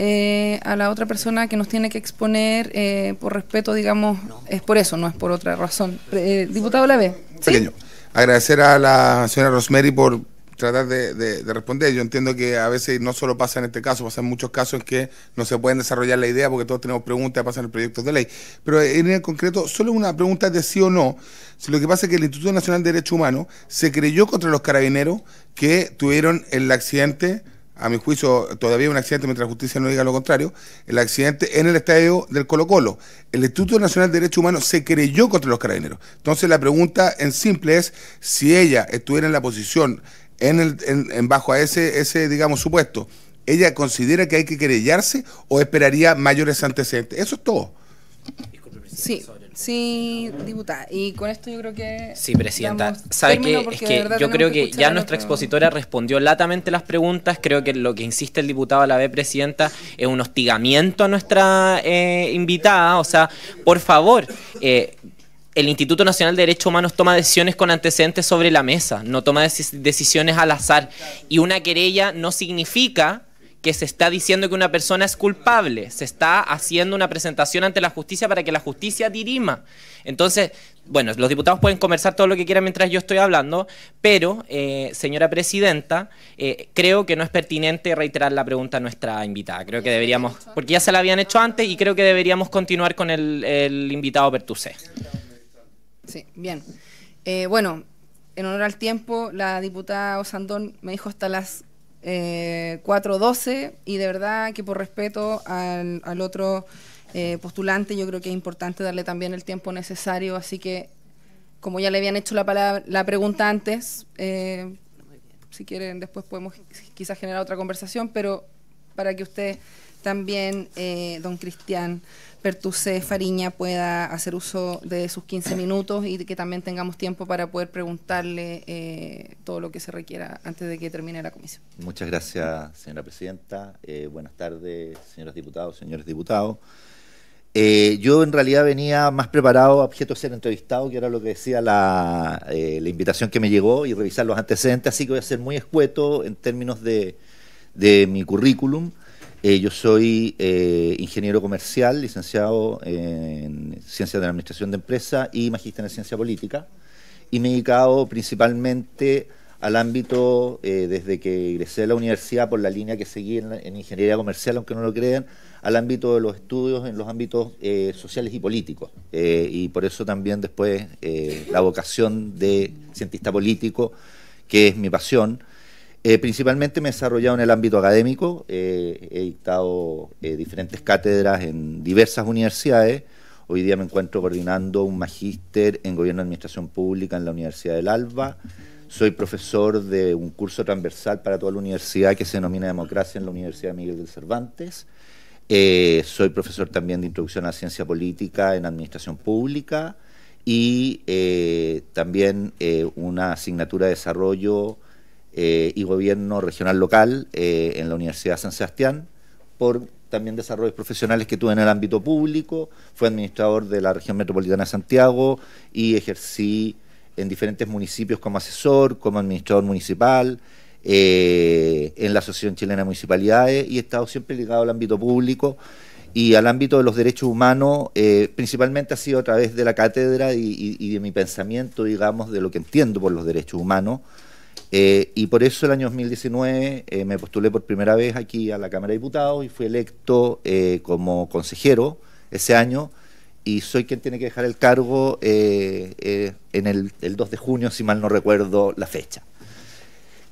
Speaker 6: a la otra persona que nos tiene que exponer, por respeto, digamos, es por eso, no es por otra razón. Diputado Lave. ¿Sí?
Speaker 12: Pequeño. Agradecer a la señora Rosemary por tratar de responder. Yo entiendo que a veces no solo pasa en este caso, pasa en muchos casos en que no se pueden desarrollar la idea porque todos tenemos preguntas, pasan en proyectos de ley. Pero en el concreto, solo una pregunta de sí o no. Si lo que pasa es que el Instituto Nacional de Derechos Humanos se creyó contra los carabineros que tuvieron el accidente a mi juicio, todavía un accidente mientras la justicia no diga lo contrario, el accidente en el estadio del Colo-Colo. El Instituto Nacional de Derechos Humanos se querelló contra los carabineros. Entonces la pregunta en simple es, si ella estuviera en la posición, bajo a ese, digamos, supuesto, ¿ella considera que hay que querellarse o esperaría mayores antecedentes? Eso es todo.
Speaker 6: Sí, diputada. Y con esto yo creo que...
Speaker 5: Sí, presidenta. ¿Sabe qué? Es que yo creo que ya nuestra expositora respondió latamente las preguntas. Creo que lo que insiste el diputado Alavés, presidenta, es un hostigamiento a nuestra invitada. O sea, por favor... el Instituto Nacional de Derechos Humanos toma decisiones con antecedentes sobre la mesa, no toma decisiones al azar. Y una querella no significa que se está diciendo que una persona es culpable, se está haciendo una presentación ante la justicia para que la justicia dirima. Entonces, bueno, los diputados pueden conversar todo lo que quieran mientras yo estoy hablando, pero, señora presidenta, creo que no es pertinente reiterar la pregunta a nuestra invitada. Creo que deberíamos, porque ya se la habían hecho antes y creo que deberíamos continuar con el invitado Pertusé.
Speaker 6: Sí, bien. Bueno, en honor al tiempo, la diputada Osandón me dijo hasta las 4:12 y de verdad que por respeto al otro postulante yo creo que es importante darle también el tiempo necesario, así que como ya le habían hecho la pregunta antes, si quieren después podemos quizás generar otra conversación, pero para que usted también, don Cristian Pertusé Fariña, pueda hacer uso de sus 15 minutos y que también tengamos tiempo para poder preguntarle todo lo que se requiera antes de que termine la comisión.
Speaker 18: Muchas gracias, señora presidenta. Buenas tardes, señores diputados, señores diputados. Yo en realidad venía más preparado a objeto de ser entrevistado, que era lo que decía la invitación que me llegó, y revisar los antecedentes, así que voy a ser muy escueto en términos de mi currículum. Yo soy ingeniero comercial, licenciado en Ciencias de la Administración de Empresas y magíster en Ciencia Política, y me he dedicado principalmente al ámbito, desde que ingresé a la universidad por la línea que seguí en Ingeniería Comercial, aunque no lo crean, al ámbito de los estudios en los ámbitos sociales y políticos, y por eso también después la vocación de cientista político, que es mi pasión. Principalmente me he desarrollado en el ámbito académico, he dictado diferentes cátedras en diversas universidades. Hoy día me encuentro coordinando un magíster en Gobierno y Administración Pública en la Universidad del Alba. Soy profesor de un curso transversal para toda la universidad que se denomina Democracia en la Universidad Miguel de Cervantes. Soy profesor también de Introducción a la Ciencia Política en Administración Pública y también una asignatura de Desarrollo y Gobierno Regional Local en la Universidad de San Sebastián, por también desarrollos profesionales que tuve en el ámbito público. Fui administrador de la Región Metropolitana de Santiago y ejercí en diferentes municipios como asesor, como administrador municipal, en la Asociación Chilena de Municipalidades, y he estado siempre ligado al ámbito público y al ámbito de los derechos humanos. Principalmente ha sido a través de la cátedra y de mi pensamiento, digamos, de lo que entiendo por los derechos humanos. Y por eso el año 2019 me postulé por primera vez aquí a la Cámara de Diputados y fui electo como consejero ese año, y soy quien tiene que dejar el cargo en el 2 de junio, si mal no recuerdo la fecha.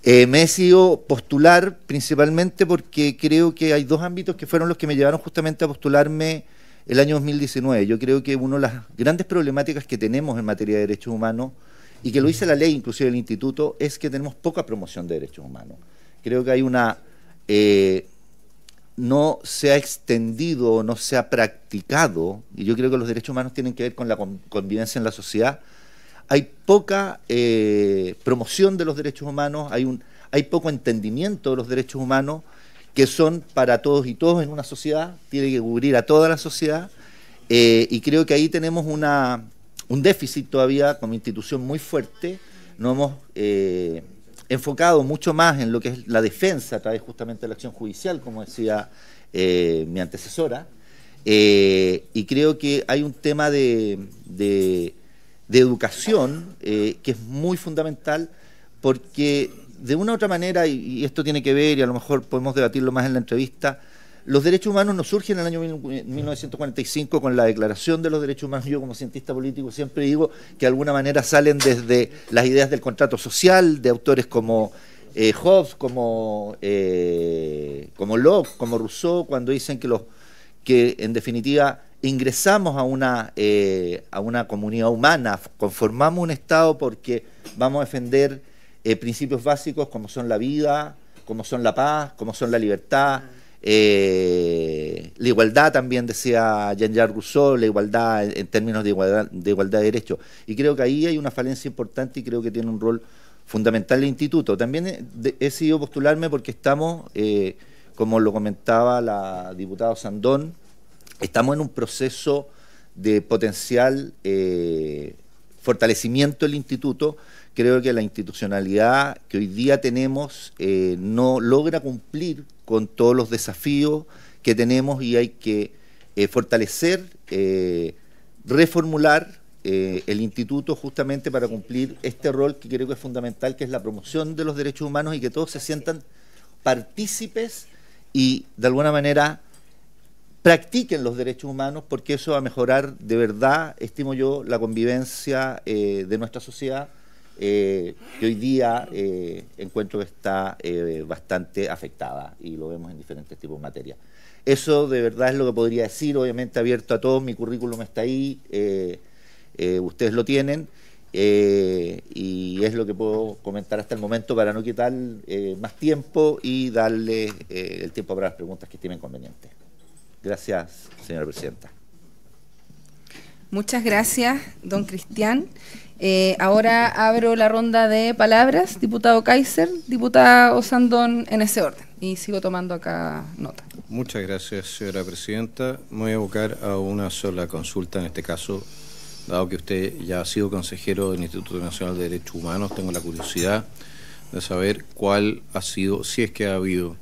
Speaker 18: Me he decidido postular principalmente porque creo que hay dos ámbitos que fueron los que me llevaron justamente a postularme el año 2019. Yo creo que una de las grandes problemáticas que tenemos en materia de derechos humanos, y que lo dice la ley inclusive del instituto, es que tenemos poca promoción de derechos humanos. Creo que hay no se ha extendido, no se ha practicado, y yo creo que los derechos humanos tienen que ver con la convivencia en la sociedad. Hay poca promoción de los derechos humanos, hay poco entendimiento de los derechos humanos, que son para todos y todos en una sociedad, tiene que cubrir a toda la sociedad, y creo que ahí tenemos un déficit todavía como institución muy fuerte. Nos hemos enfocado mucho más en lo que es la defensa a través justamente de la acción judicial, como decía mi antecesora, y creo que hay un tema de educación que es muy fundamental, porque de una u otra manera, y esto tiene que ver, y a lo mejor podemos debatirlo más en la entrevista, los derechos humanos no surgen en el año 1945 con la Declaración de los Derechos Humanos. Yo como cientista político siempre digo que de alguna manera salen desde las ideas del contrato social, de autores como Hobbes, como como Locke, como Rousseau, cuando dicen que en definitiva ingresamos a una comunidad humana, conformamos un Estado porque vamos a defender principios básicos como son la vida, como son la paz, como son la libertad, la igualdad también decía Jean-Jacques Rousseau, la igualdad en términos de igualdad de derechos. Y creo que ahí hay una falencia importante y creo que tiene un rol fundamental el instituto. También he decidido postularme porque estamos, como lo comentaba la diputada Sandón, estamos en un proceso de potencial fortalecimiento del instituto. Creo que la institucionalidad que hoy día tenemos no logra cumplir con todos los desafíos que tenemos y hay que fortalecer, reformular el instituto justamente para cumplir este rol que creo que es fundamental, que es la promoción de los derechos humanos y que todos se sientan partícipes y de alguna manera practiquen los derechos humanos, porque eso va a mejorar de verdad, estimo yo, la convivencia de nuestra sociedad, que hoy día encuentro que está bastante afectada y lo vemos en diferentes tipos de materias. Eso de verdad es lo que podría decir, obviamente abierto a todos, mi currículum está ahí, ustedes lo tienen, y es lo que puedo comentar hasta el momento para no quitar más tiempo y darle el tiempo para las preguntas que estimen convenientes. Gracias, señora presidenta.
Speaker 6: Muchas gracias, don Cristian. Ahora abro la ronda de palabras. Diputado Kaiser, diputada Osandón, en ese orden. Y sigo tomando acá nota.
Speaker 3: Muchas gracias, señora presidenta. Me voy a abocar a una sola consulta en este caso. Dado que usted ya ha sido consejero del Instituto Nacional de Derechos Humanos, tengo la curiosidad de saber cuál ha sido, si es que ha habido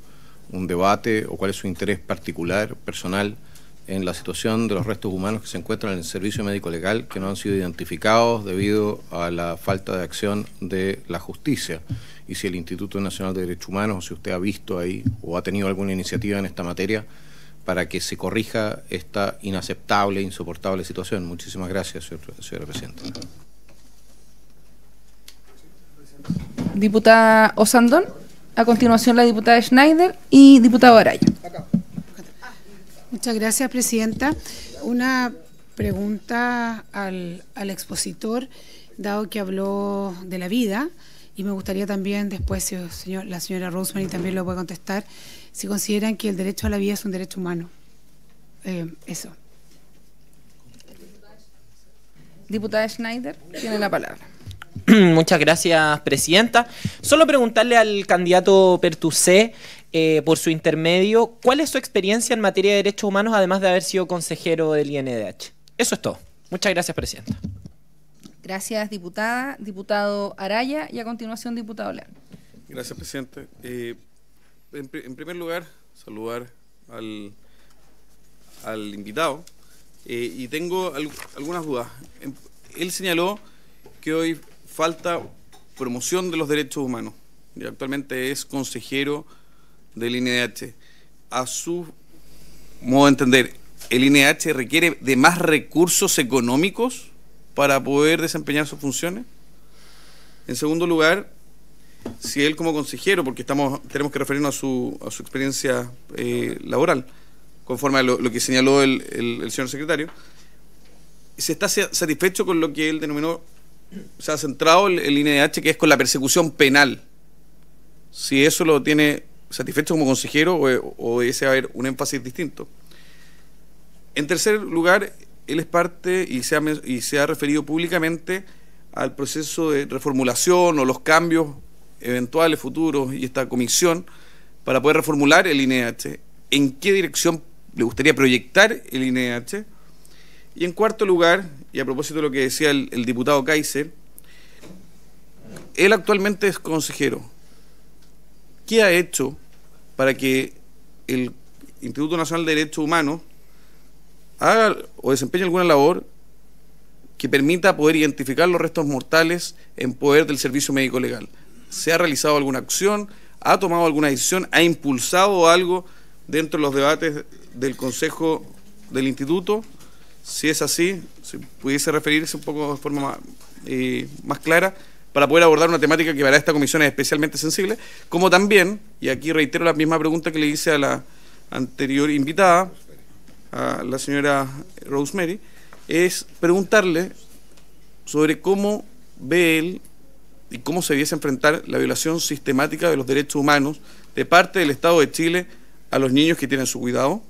Speaker 3: un debate o cuál es su interés particular, personal, en la situación de los restos humanos que se encuentran en el servicio médico legal que no han sido identificados debido a la falta de acción de la justicia. Y si el Instituto Nacional de Derechos Humanos, o si usted ha visto ahí o ha tenido alguna iniciativa en esta materia para que se corrija esta inaceptable, insoportable situación. Muchísimas gracias, señora presidenta.
Speaker 6: Diputada Osandón. A continuación la diputada Schneider y diputado Araya.
Speaker 11: Muchas gracias, presidenta. Una pregunta al expositor, dado que habló de la vida, y me gustaría también después, si la señora Rosemary también lo puede contestar, si consideran que el derecho a la vida es un derecho humano. Eso.
Speaker 6: Diputada Schneider, tiene la palabra.
Speaker 5: Muchas gracias, presidenta. Solo preguntarle al candidato Pertusé, por su intermedio, ¿cuál es su experiencia en materia de derechos humanos, además de haber sido consejero del INDH? Eso es todo. Muchas gracias, presidenta.
Speaker 6: Gracias, diputada. Diputado Araya y a continuación, diputado Leal.
Speaker 16: Gracias, presidente. En primer lugar, saludar al invitado y tengo algunas dudas. Él señaló que hoy falta promoción de los derechos humanos y actualmente es consejero del INDH. A su modo de entender, ¿el INDH requiere de más recursos económicos para poder desempeñar sus funciones? En segundo lugar, si él como consejero, porque tenemos que referirnos a su experiencia laboral, conforme a lo que señaló el señor secretario, ¿se está satisfecho con lo que él denominó, se ha centrado el INDH, que es con la persecución penal? Si eso lo tiene satisfecho como consejero o ese va a haber un énfasis distinto. En tercer lugar, él es parte y se ha referido públicamente al proceso de reformulación o los cambios eventuales futuros y esta comisión para poder reformular el INDH. ¿En qué dirección le gustaría proyectar el INDH? Y en cuarto lugar, y a propósito de lo que decía el diputado Kaiser, él actualmente es consejero. ¿Qué ha hecho para que el Instituto Nacional de Derechos Humanos haga o desempeñe alguna labor que permita poder identificar los restos mortales en poder del servicio médico legal? ¿Se ha realizado alguna acción? ¿Ha tomado alguna decisión? ¿Ha impulsado algo dentro de los debates del Consejo del Instituto? Si es así, si pudiese referirse un poco de forma más clara para poder abordar una temática que para esta comisión es especialmente sensible, como también, y aquí reitero la misma pregunta que le hice a la anterior invitada, a la señora Rosemary, es preguntarle sobre cómo ve él y cómo se debiese enfrentar la violación sistemática de los derechos humanos de parte del Estado de Chile a los niños que tienen su cuidado,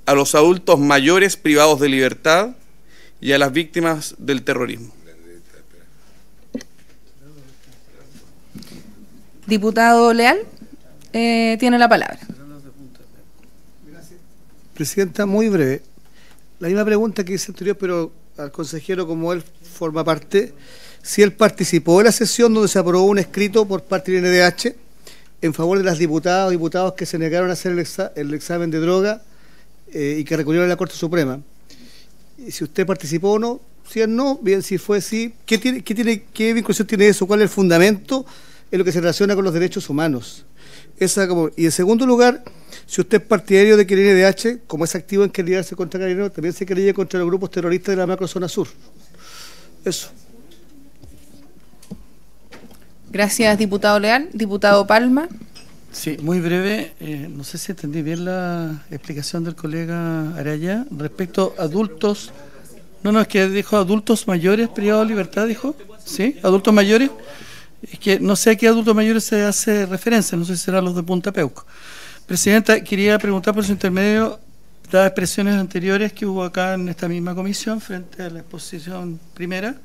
Speaker 16: a los adultos mayores privados de libertad y a las víctimas del terrorismo.
Speaker 6: Diputado Leal, tiene la palabra.
Speaker 1: Presidenta, muy breve. La misma pregunta que hice anterior, pero al consejero, como él forma parte, si él participó en la sesión donde se aprobó un escrito por parte del NDH en favor de las diputadas o diputados que se negaron a hacer el examen de droga y que recurrieron a la Corte Suprema. Y si usted participó o no, si él no, bien, si fue sí, ¿qué vinculación tiene eso? ¿Cuál es el fundamento en lo que se relaciona con los derechos humanos? Y en segundo lugar, si usted es partidario de que el NDH, como es activo en querellarse contra Carabineros, también se querella contra los grupos terroristas de la macrozona sur. Eso.
Speaker 6: Gracias, diputado Leal. Diputado Palma.
Speaker 13: Sí, muy breve. No sé si entendí bien la explicación del colega Araya respecto a adultos. No, es que dijo adultos mayores privados de libertad, dijo. ¿Sí? ¿Adultos mayores? Es que no sé a qué adultos mayores se hace referencia, no sé si serán los de Punta Peuco. Presidenta, quería preguntar por su intermedio, dadas expresiones anteriores que hubo acá en esta misma comisión frente a la exposición primera,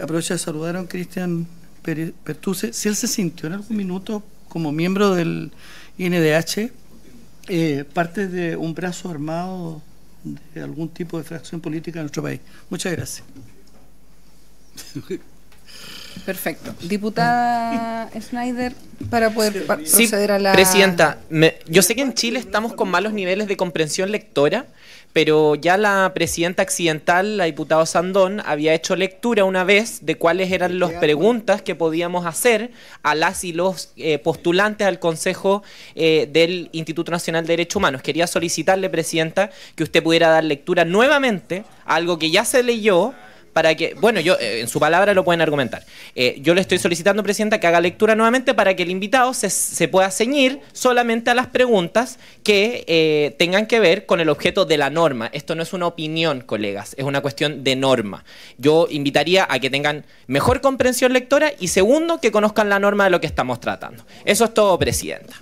Speaker 13: aprovecho de saludar a don Cristian Pertuce, si él se sintió en algún minuto como miembro del INDH parte de un brazo armado de algún tipo de fracción política en nuestro país. Muchas gracias.
Speaker 6: Perfecto. Diputada Schneider, para poder proceder a la...
Speaker 5: Presidenta, yo sé que en Chile estamos con malos niveles de comprensión lectora, pero ya la presidenta accidental, la diputada Sandón, había hecho lectura una vez de cuáles eran las preguntas que podíamos hacer a las y los postulantes al Consejo del Instituto Nacional de Derechos Humanos. Quería solicitarle, presidenta, que usted pudiera dar lectura nuevamente a algo que ya se leyó, para que, bueno, yo en su palabra lo pueden argumentar. Yo le estoy solicitando, presidenta, que haga lectura nuevamente para que el invitado se pueda ceñir solamente a las preguntas que tengan que ver con el objeto de la norma. Esto no es una opinión, colegas, es una cuestión de norma. Yo invitaría a que tengan mejor comprensión lectora y segundo, que conozcan la norma de lo que estamos tratando. Eso es todo, presidenta.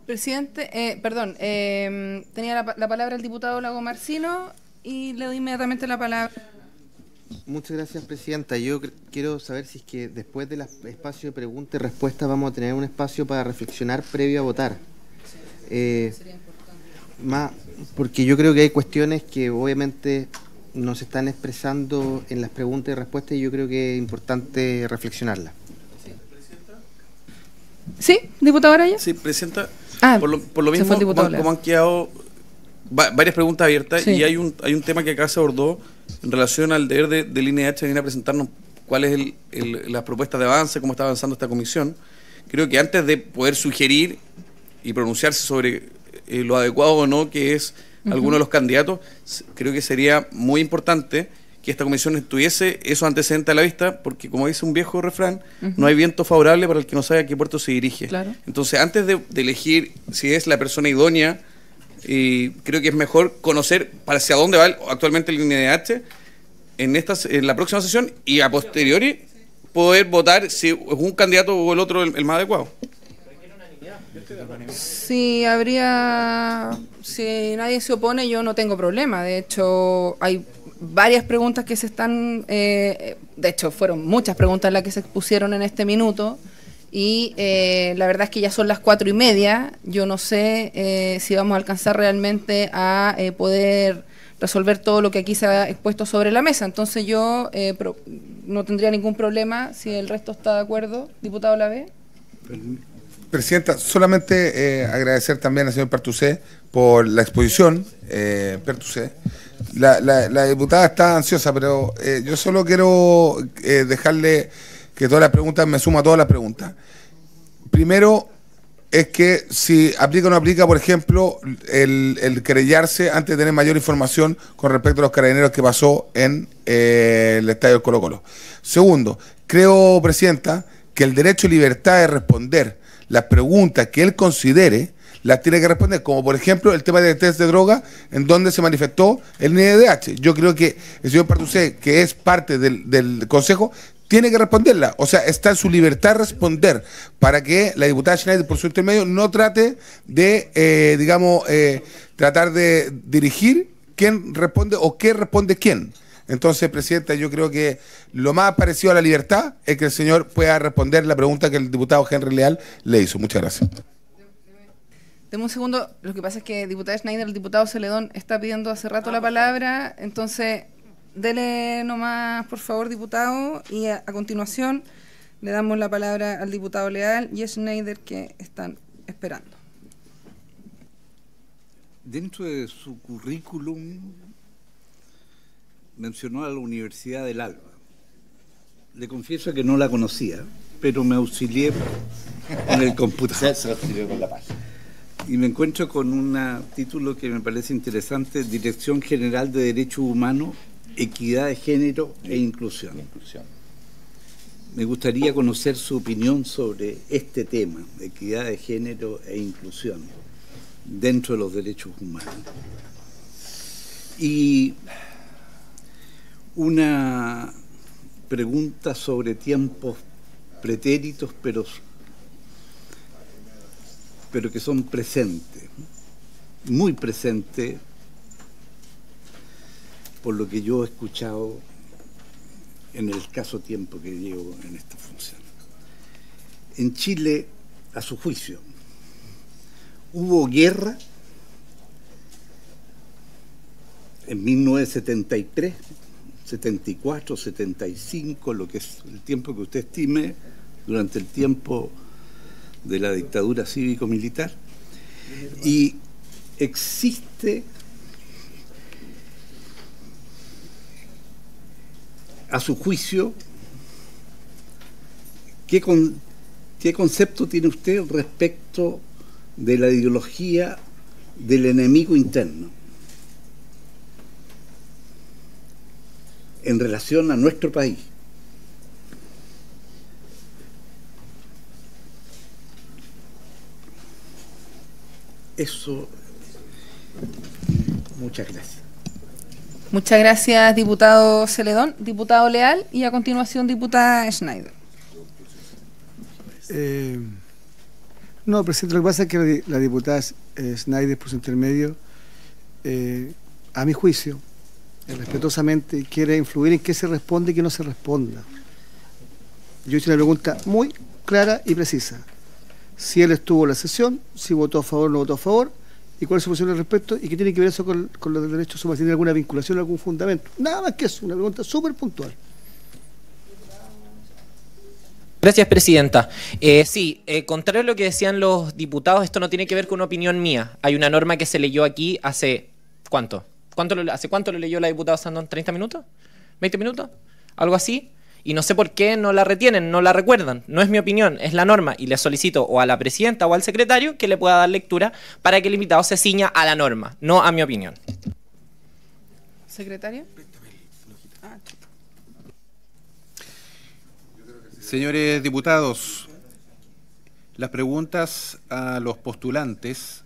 Speaker 6: Presidente, perdón, tenía la palabra el diputado Lago Marcino y le doy inmediatamente la palabra.
Speaker 15: Muchas gracias, presidenta. Yo quiero saber si es que después del espacio de preguntas y respuestas vamos a tener un espacio para reflexionar previo a votar. Porque yo creo que hay cuestiones que obviamente no se están expresando en las preguntas y respuestas y yo creo que es importante reflexionarlas.
Speaker 6: ¿Sí, diputado Araya?
Speaker 16: Sí, presidenta. Por lo
Speaker 6: se
Speaker 16: mismo,
Speaker 6: fue el
Speaker 16: como han quedado varias preguntas abiertas, sí. Y hay un tema que acá se abordó en relación al deber del INDH venir a presentarnos cuál es las propuestas de avance, cómo está avanzando esta comisión. Creo que antes de poder sugerir y pronunciarse sobre lo adecuado o no que es alguno de los candidatos, creo que sería muy importante que esta comisión tuviese esos antecedentes a la vista, porque como dice un viejo refrán, no hay viento favorable para el que no sabe a qué puerto se dirige. Claro. Entonces, antes de elegir si es la persona idónea, creo que es mejor conocer hacia dónde va actualmente el INDH en la próxima sesión y a posteriori poder votar si es un candidato o el otro el más adecuado.
Speaker 6: Si nadie se opone, yo no tengo problema. De hecho, hay varias preguntas que se están, de hecho fueron muchas preguntas las que se expusieron en este minuto. Y la verdad es que ya son las 4:30. Yo no sé si vamos a alcanzar realmente a poder resolver todo lo que aquí se ha expuesto sobre la mesa. Entonces yo no tendría ningún problema si el resto está de acuerdo. Diputado Lavé.
Speaker 12: Presidenta, solamente agradecer también al señor Pertuce por la exposición. Pertuce. La diputada está ansiosa, pero yo solo quiero dejarle que todas las preguntas, me sumo a todas las preguntas. Primero, es que si aplica o no aplica, por ejemplo, el querellarse antes de tener mayor información con respecto a los carabineros que pasó en el estadio del Colo-Colo. Segundo, creo, Presidenta, que el derecho y libertad de responder las preguntas que él considere, las tiene que responder, como por ejemplo el tema del test de droga, en donde se manifestó el NIDH. Yo creo que el señor Partucé, que es parte del Consejo, tiene que responderla. O sea, está en su libertad responder, para que la diputada Schneider, por su intermedio, no trate de, tratar de dirigir quién responde o qué responde quién. Entonces, Presidenta, yo creo que lo más parecido a la libertad es que el señor pueda responder la pregunta que el diputado Henry Leal le hizo. Muchas gracias.
Speaker 6: Deme un segundo. Lo que pasa es que diputada Schneider, el diputado Celedón está pidiendo hace rato la palabra, entonces dele nomás, por favor, diputado, y a continuación le damos la palabra al diputado Leal y a Schneider, que están esperando.
Speaker 19: Dentro de su currículum mencionó a la Universidad del Alba. Le confieso que no la conocía, pero me auxilié con el computador. Se auxilió con la página. Y me encuentro con un título que me parece interesante: Dirección General de Derechos Humanos, Equidad de Género e Inclusión. Me gustaría conocer su opinión sobre este tema, equidad de género e inclusión, dentro de los derechos humanos. Y una pregunta sobre tiempos pretéritos, pero que son presentes, muy presentes, por lo que yo he escuchado en el escaso tiempo que llevo en esta función. En Chile, a su juicio, hubo guerra en 1973, 74, 75, lo que es el tiempo que usted estime, durante el tiempo de la dictadura cívico-militar, y existe, a su juicio, ¿qué concepto tiene usted respecto de la ideología del enemigo interno en relación a nuestro país? Eso. Muchas gracias.
Speaker 6: Muchas gracias, diputado Celedón. Diputado Leal, y a continuación, diputada Schneider.
Speaker 1: No, Presidente, lo que pasa es que la diputada Schneider, por su intermedio, a mi juicio, respetuosamente, quiere influir en qué se responde y qué no se responda. Yo hice una pregunta muy clara y precisa: si él estuvo en la sesión, si votó a favor o no votó a favor, y cuál es su posición al respecto, y qué tiene que ver eso con los derechos humanos, si tiene alguna vinculación, algún fundamento. Nada más que eso, una pregunta súper puntual.
Speaker 5: Gracias, Presidenta. Sí, contrario a lo que decían los diputados, esto no tiene que ver con una opinión mía. Hay una norma que se leyó aquí hace... ¿Cuánto? ¿Hace cuánto lo leyó la diputada Sandón? ¿30 minutos? ¿20 minutos? ¿Algo así? Y no sé por qué no la retienen, no la recuerdan. No es mi opinión, es la norma. Y le solicito o a la presidenta o al secretario que le pueda dar lectura para que el invitado se ciña a la norma, no a mi opinión.
Speaker 6: ¿Secretario?
Speaker 14: Señores diputados, las preguntas a los postulantes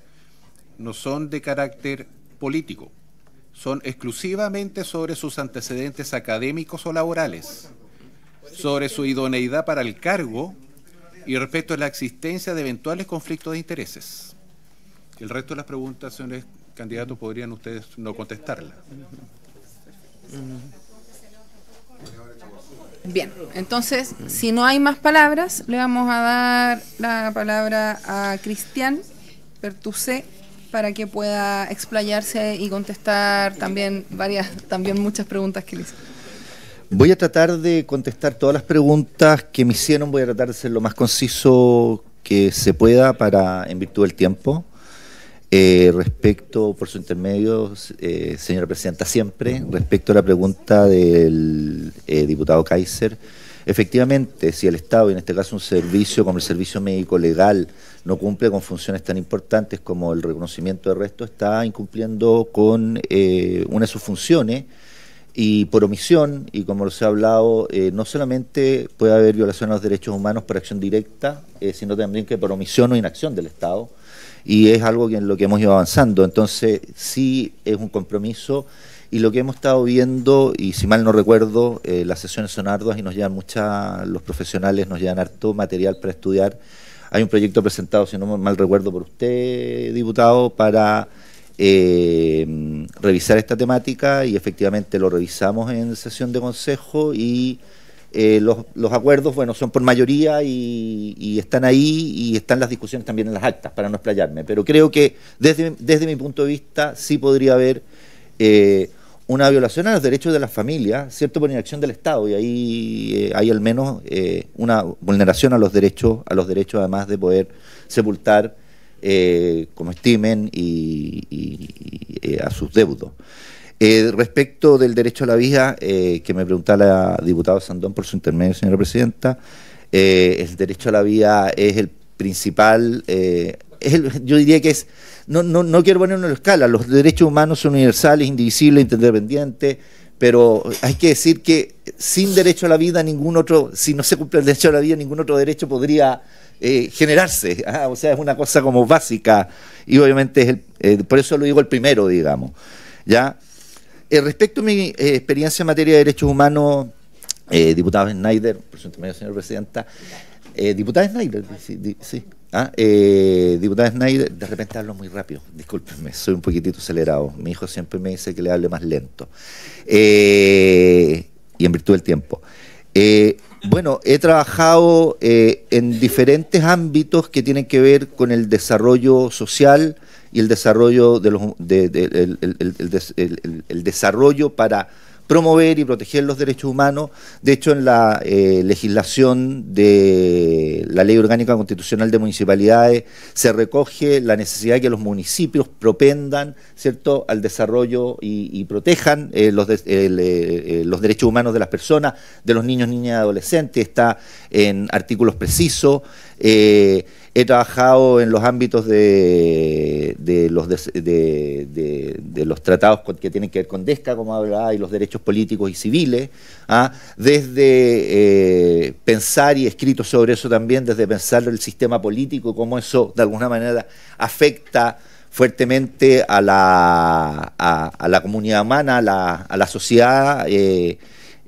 Speaker 14: no son de carácter político, son exclusivamente sobre sus antecedentes académicos o laborales, sobre su idoneidad para el cargo y respecto a la existencia de eventuales conflictos de intereses. El resto de las preguntas, señores candidatos, podrían ustedes no contestarlas.
Speaker 6: Bien, entonces, si no hay más palabras, le vamos a dar la palabra a Cristian Pertucé para que pueda explayarse y contestar también muchas preguntas que le hice.
Speaker 18: Voy a tratar de contestar todas las preguntas que me hicieron, voy a tratar de ser lo más conciso que se pueda en virtud del tiempo. Respecto, por su intermedio, señora Presidenta, siempre, respecto a la pregunta del diputado Kaiser, Efectivamente, si el Estado, y en este caso un servicio como el servicio médico legal, no cumple con funciones tan importantes como el reconocimiento de arresto, está incumpliendo con una de sus funciones, y por omisión, y como se ha hablado, no solamente puede haber violación a los derechos humanos por acción directa, sino también que por omisión o inacción del Estado, y es algo en lo que hemos ido avanzando. Entonces sí es un compromiso, y lo que hemos estado viendo, y si mal no recuerdo, las sesiones son arduas y nos llevan los profesionales nos llevan harto material para estudiar. Hay un proyecto presentado, si no mal recuerdo, por usted, diputado, para revisar esta temática, y efectivamente lo revisamos en sesión de consejo, y los acuerdos, bueno, son por mayoría y están ahí, y están las discusiones también en las actas, para no explayarme, pero creo que desde mi punto de vista sí podría haber una violación a los derechos de las familias, ¿cierto?, por inacción del Estado, y ahí hay al menos una vulneración a los derechos además de poder sepultar como estimen y a sus deudos. Respecto del derecho a la vida, que me preguntaba la diputada Sandón por su intermedio, señora presidenta, el derecho a la vida es el principal, yo diría que es, no quiero poner una escala, los derechos humanos son universales, indivisibles, interdependientes, pero hay que decir que sin derecho a la vida ningún otro, si no se cumple el derecho a la vida, ningún otro derecho podría generarse, o sea, es una cosa como básica, y obviamente es por eso lo digo el primero, digamos, ¿ya? Respecto a mi experiencia en materia de derechos humanos, diputado Schneider, por su intermedio, señora presidenta, diputada Schneider, sí. Diputada Schneider, de repente hablo muy rápido, discúlpenme, soy un poquitito acelerado, mi hijo siempre me dice que le hable más lento, y en virtud del tiempo. Bueno, he trabajado en diferentes ámbitos que tienen que ver con el desarrollo social y el desarrollo el desarrollo para promover y proteger los derechos humanos. De hecho, en la legislación de la Ley Orgánica Constitucional de Municipalidades se recoge la necesidad de que los municipios propendan, ¿cierto?, al desarrollo y protejan los derechos humanos de las personas, de los niños, niñas y adolescentes. Está en artículos precisos. He trabajado en los ámbitos de los tratados que tienen que ver con DESCA, como hablaba, y los derechos políticos y civiles, desde pensar, y escrito sobre eso también, desde pensar el sistema político, cómo eso de alguna manera afecta fuertemente a la comunidad humana, a la sociedad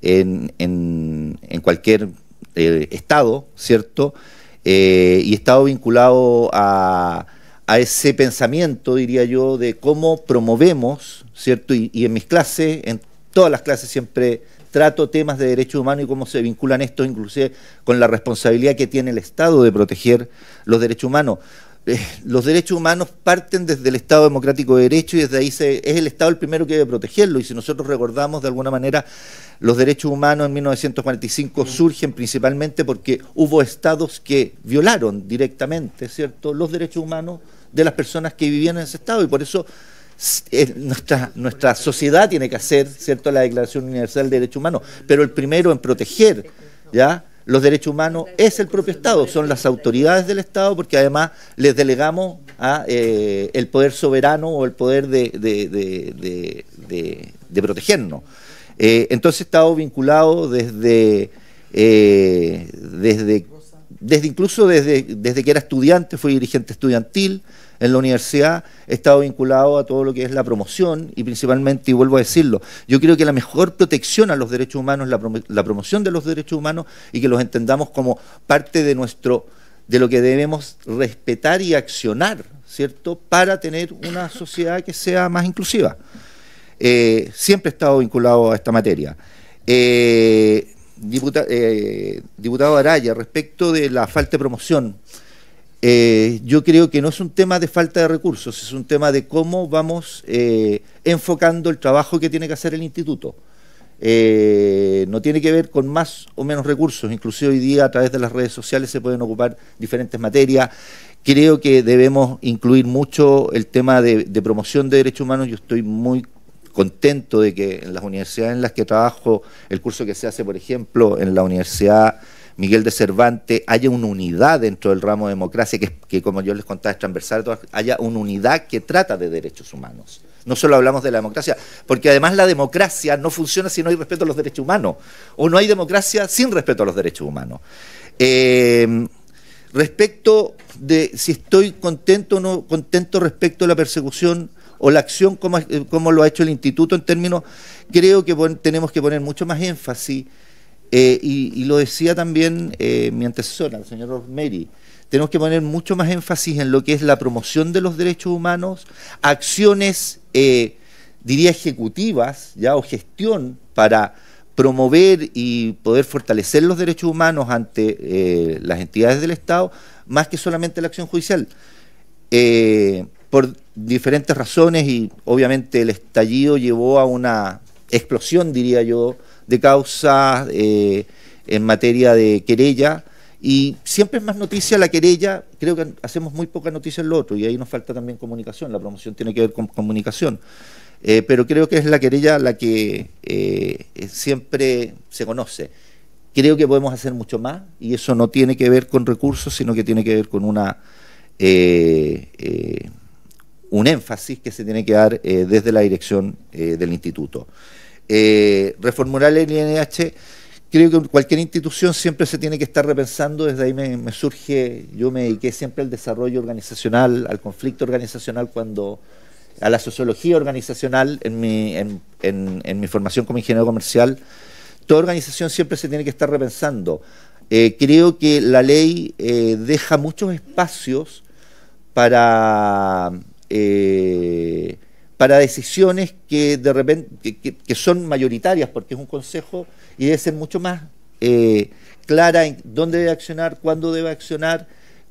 Speaker 18: en cualquier estado, ¿cierto? Y he estado vinculado a ese pensamiento, diría yo, de cómo promovemos, ¿cierto? Y en mis clases, en todas las clases siempre trato temas de derechos humanos y cómo se vinculan estos inclusive con la responsabilidad que tiene el Estado de proteger los derechos humanos. Los derechos humanos parten desde el Estado democrático de derecho, y desde ahí es el Estado el primero que debe protegerlo, y si nosotros recordamos de alguna manera, los derechos humanos en 1945 surgen principalmente porque hubo estados que violaron directamente, ¿cierto?, los derechos humanos de las personas que vivían en ese estado, y por eso nuestra sociedad tiene que hacer, ¿cierto?, la Declaración Universal de Derechos Humanos, pero el primero en proteger, ¿ya?, los derechos humanos es el propio Estado, son las autoridades del Estado, porque además les delegamos el poder soberano o el poder de protegernos. Entonces he estado vinculado desde incluso desde que era estudiante, fui dirigente estudiantil en la universidad, he estado vinculado a todo lo que es la promoción, y principalmente, y vuelvo a decirlo, yo creo que la mejor protección a los derechos humanos es la promoción de los derechos humanos, y que los entendamos como parte de lo que debemos respetar y accionar, ¿cierto?, para tener una sociedad que sea más inclusiva. Siempre he estado vinculado a esta materia. Diputado Araya, respecto de la falta de promoción, yo creo que no es un tema de falta de recursos, es un tema de cómo vamos enfocando el trabajo que tiene que hacer el instituto. No tiene que ver con más o menos recursos, inclusive hoy día a través de las redes sociales se pueden ocupar diferentes materias. Creo que debemos incluir mucho el tema de promoción de derechos humanos. Yo estoy muy contento de que en las universidades en las que trabajo, el curso que se hace, por ejemplo, en la Universidad Miguel de Cervantes, haya una unidad dentro del ramo de democracia, que como yo les contaba es transversal, haya una unidad que trata de derechos humanos. No solo hablamos de la democracia, porque además la democracia no funciona si no hay respeto a los derechos humanos, o no hay democracia sin respeto a los derechos humanos. Respecto de si estoy contento o no contento respecto a la persecución o la acción como lo ha hecho el instituto en términos, creo que tenemos que poner mucho más énfasis, y lo decía también mi antecesora, el señor Rosemary, tenemos que poner mucho más énfasis en lo que es la promoción de los derechos humanos, acciones, diría ejecutivas, ya, o gestión para promover y poder fortalecer los derechos humanos ante las entidades del Estado, más que solamente la acción judicial. Por diferentes razones, y obviamente el estallido llevó a una explosión, diría yo, de causas en materia de querella, y siempre es más noticia la querella. Creo que hacemos muy poca noticia en lo otro, y ahí nos falta también comunicación. La promoción tiene que ver con comunicación, pero creo que es la querella la que siempre se conoce. Creo que podemos hacer mucho más, y eso no tiene que ver con recursos, sino que tiene que ver con un énfasis que se tiene que dar desde la dirección del instituto. Reformular el INH, creo que cualquier institución siempre se tiene que estar repensando. Desde ahí me surge, yo me dediqué siempre al desarrollo organizacional, al conflicto organizacional, a la sociología organizacional en mi formación como ingeniero comercial. Toda organización siempre se tiene que estar repensando. Creo que la ley deja muchos espacios para decisiones que de repente que son mayoritarias, porque es un consejo, y debe ser mucho más clara en dónde debe accionar, cuándo debe accionar,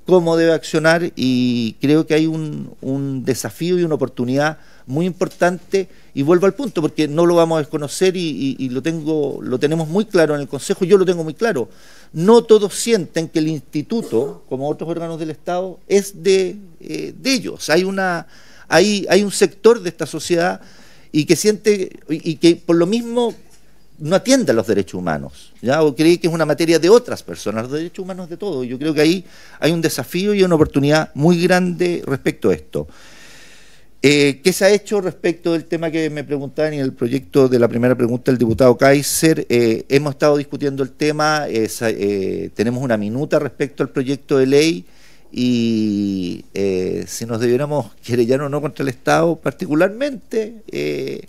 Speaker 18: cómo debe accionar, y creo que hay un desafío y una oportunidad muy importante, y vuelvo al punto, porque no lo vamos a desconocer, y lo tenemos muy claro en el Consejo. Yo lo tengo muy claro. No todos sienten que el instituto, como otros órganos del Estado, es de ellos. Hay un sector de esta sociedad y que siente, y que por lo mismo no atiende a los derechos humanos, ¿ya? O cree que es una materia de otras personas. Los derechos humanos de todos. Yo creo que ahí hay un desafío y una oportunidad muy grande respecto a esto. ¿Qué se ha hecho respecto del tema que me preguntaban y el proyecto de la primera pregunta del diputado Kaiser? Hemos estado discutiendo el tema, tenemos una minuta respecto al proyecto de ley, y si nos debiéramos querellar o no contra el Estado particularmente,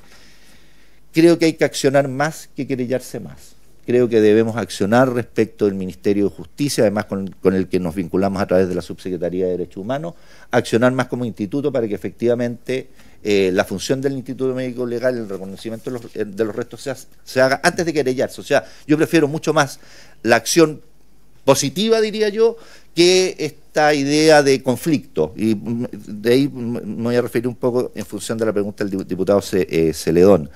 Speaker 18: creo que hay que accionar más que querellarse más. Creo que debemos accionar respecto del Ministerio de Justicia, además con el que nos vinculamos a través de la Subsecretaría de Derechos Humanos, accionar más como instituto para que efectivamente la función del Instituto Médico Legal, el reconocimiento de los restos se haga antes de querellarse. O sea, yo prefiero mucho más la acción positiva, diría yo, que esta idea de conflicto. Y de ahí me voy a referir un poco en función de la pregunta del diputado Celedón.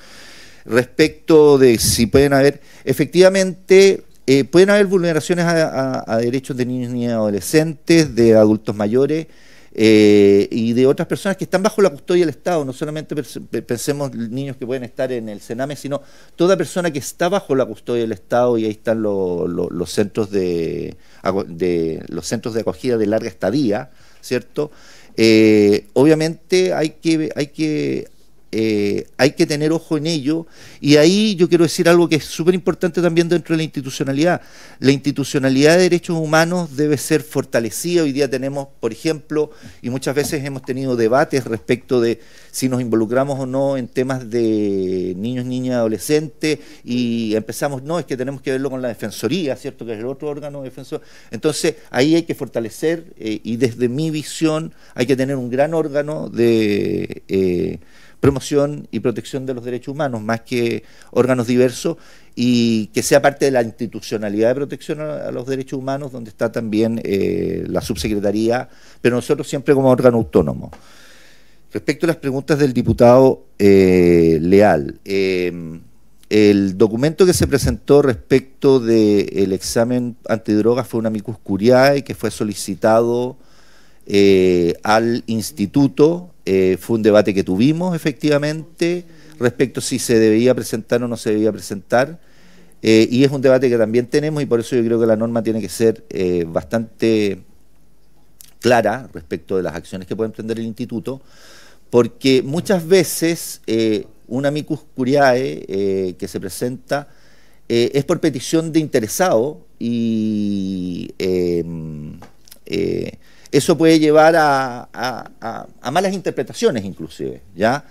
Speaker 18: Respecto de si pueden haber, efectivamente, pueden haber vulneraciones a derechos de niños, niñas y adolescentes, de adultos mayores y de otras personas que están bajo la custodia del Estado. No solamente pensemos niños que pueden estar en el Sename, sino toda persona que está bajo la custodia del Estado, y ahí están los centros de acogida de larga estadía, ¿cierto? Obviamente hay que tener ojo en ello, y ahí yo quiero decir algo que es súper importante también dentro de la institucionalidad. La institucionalidad de derechos humanos debe ser fortalecida. Hoy día tenemos, por ejemplo, y muchas veces hemos tenido debates respecto de si nos involucramos o no en temas de niños, niñas, adolescentes, y empezamos, no, es que tenemos que verlo con la Defensoría, ¿cierto?, que es el otro órgano defensor. Entonces, ahí hay que fortalecer, y desde mi visión hay que tener un gran órgano de promoción y protección de los derechos humanos, más que órganos diversos, y que sea parte de la institucionalidad de protección a los derechos humanos, donde está también la subsecretaría, pero nosotros siempre como órgano autónomo. Respecto a las preguntas del diputado Leal, el documento que se presentó respecto del examen antidrogas fue una amicus curiae que fue solicitado al instituto. Fue un debate que tuvimos efectivamente, respecto a si se debía presentar o no se debía presentar, y es un debate que también tenemos, y por eso yo creo que la norma tiene que ser bastante clara respecto de las acciones que puede emprender el instituto, porque muchas veces un amicus curiae que se presenta es por petición de interesado, y eso puede llevar a malas interpretaciones inclusive, ¿ya?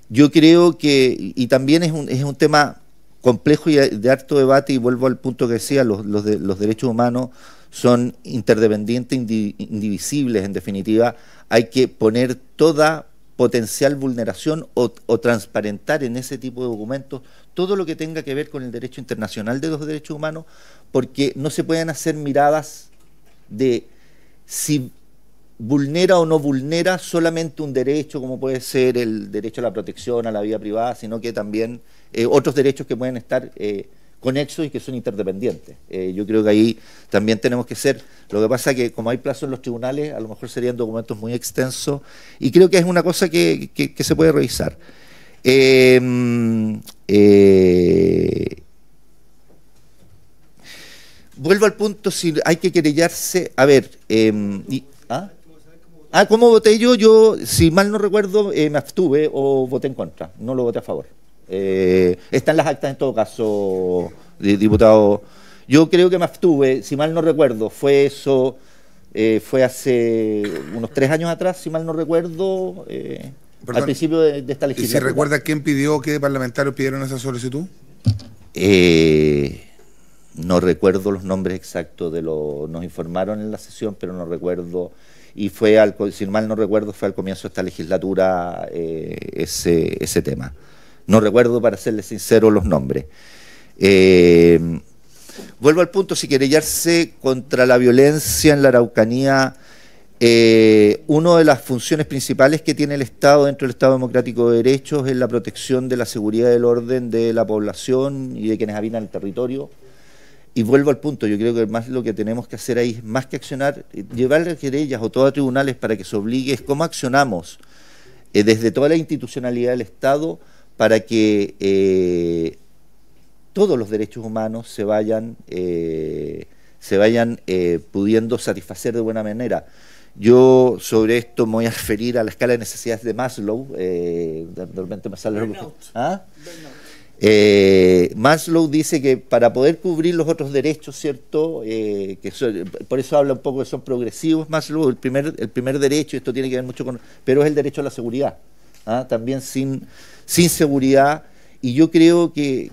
Speaker 18: Yo creo que, y también es un tema complejo y de harto debate, y vuelvo al punto que decía, los derechos humanos son interdependientes, indivisibles, en definitiva. Hay que poner toda potencial vulneración o transparentar en ese tipo de documentos todo lo que tenga que ver con el derecho internacional de los derechos humanos, porque no se pueden hacer miradas de si vulnera o no vulnera solamente un derecho, como puede ser el derecho a la protección, a la vida privada, sino que también otros derechos que pueden estar conexos y que son interdependientes. Yo creo que ahí también tenemos que ser. Lo que pasa es que como hay plazo en los tribunales, a lo mejor serían documentos muy extensos, y creo que es una cosa que se puede revisar. Vuelvo al punto, si hay que querellarse, a ver, ¿cómo voté yo? Yo, si mal no recuerdo, me abstuve o voté en contra, no lo voté a favor. Están las actas en todo caso, diputado. Yo creo que me abstuve, si mal no recuerdo, fue eso, fue hace unos 3 años atrás, si mal no recuerdo, al principio de esta legislatura.
Speaker 12: ¿Y si recuerda quién pidió, qué parlamentarios pidieron esa solicitud?
Speaker 18: No recuerdo los nombres exactos nos informaron en la sesión, pero no recuerdo. Y fue, si mal no recuerdo, fue al comienzo de esta legislatura ese tema. No recuerdo, para serles sincero, los nombres. Vuelvo al punto, si querellarse contra la violencia en la Araucanía, una de las funciones principales que tiene el Estado dentro del Estado Democrático de Derechos es la protección de la seguridad y del orden de la población y de quienes habitan el territorio. Y vuelvo al punto, yo creo que más lo que tenemos que hacer ahí es más que accionar, llevarle querellas o todo a tribunales para que se obligue, es cómo accionamos desde toda la institucionalidad del Estado para que todos los derechos humanos se vayan pudiendo satisfacer de buena manera. Yo sobre esto me voy a referir a la escala de necesidades de Maslow. De repente me sale Maslow dice que para poder cubrir los otros derechos, ¿cierto? Por eso habla un poco que son progresivos Maslow. El primer derecho, esto tiene que ver mucho con, pero es el derecho a la seguridad. También sin seguridad, y yo creo que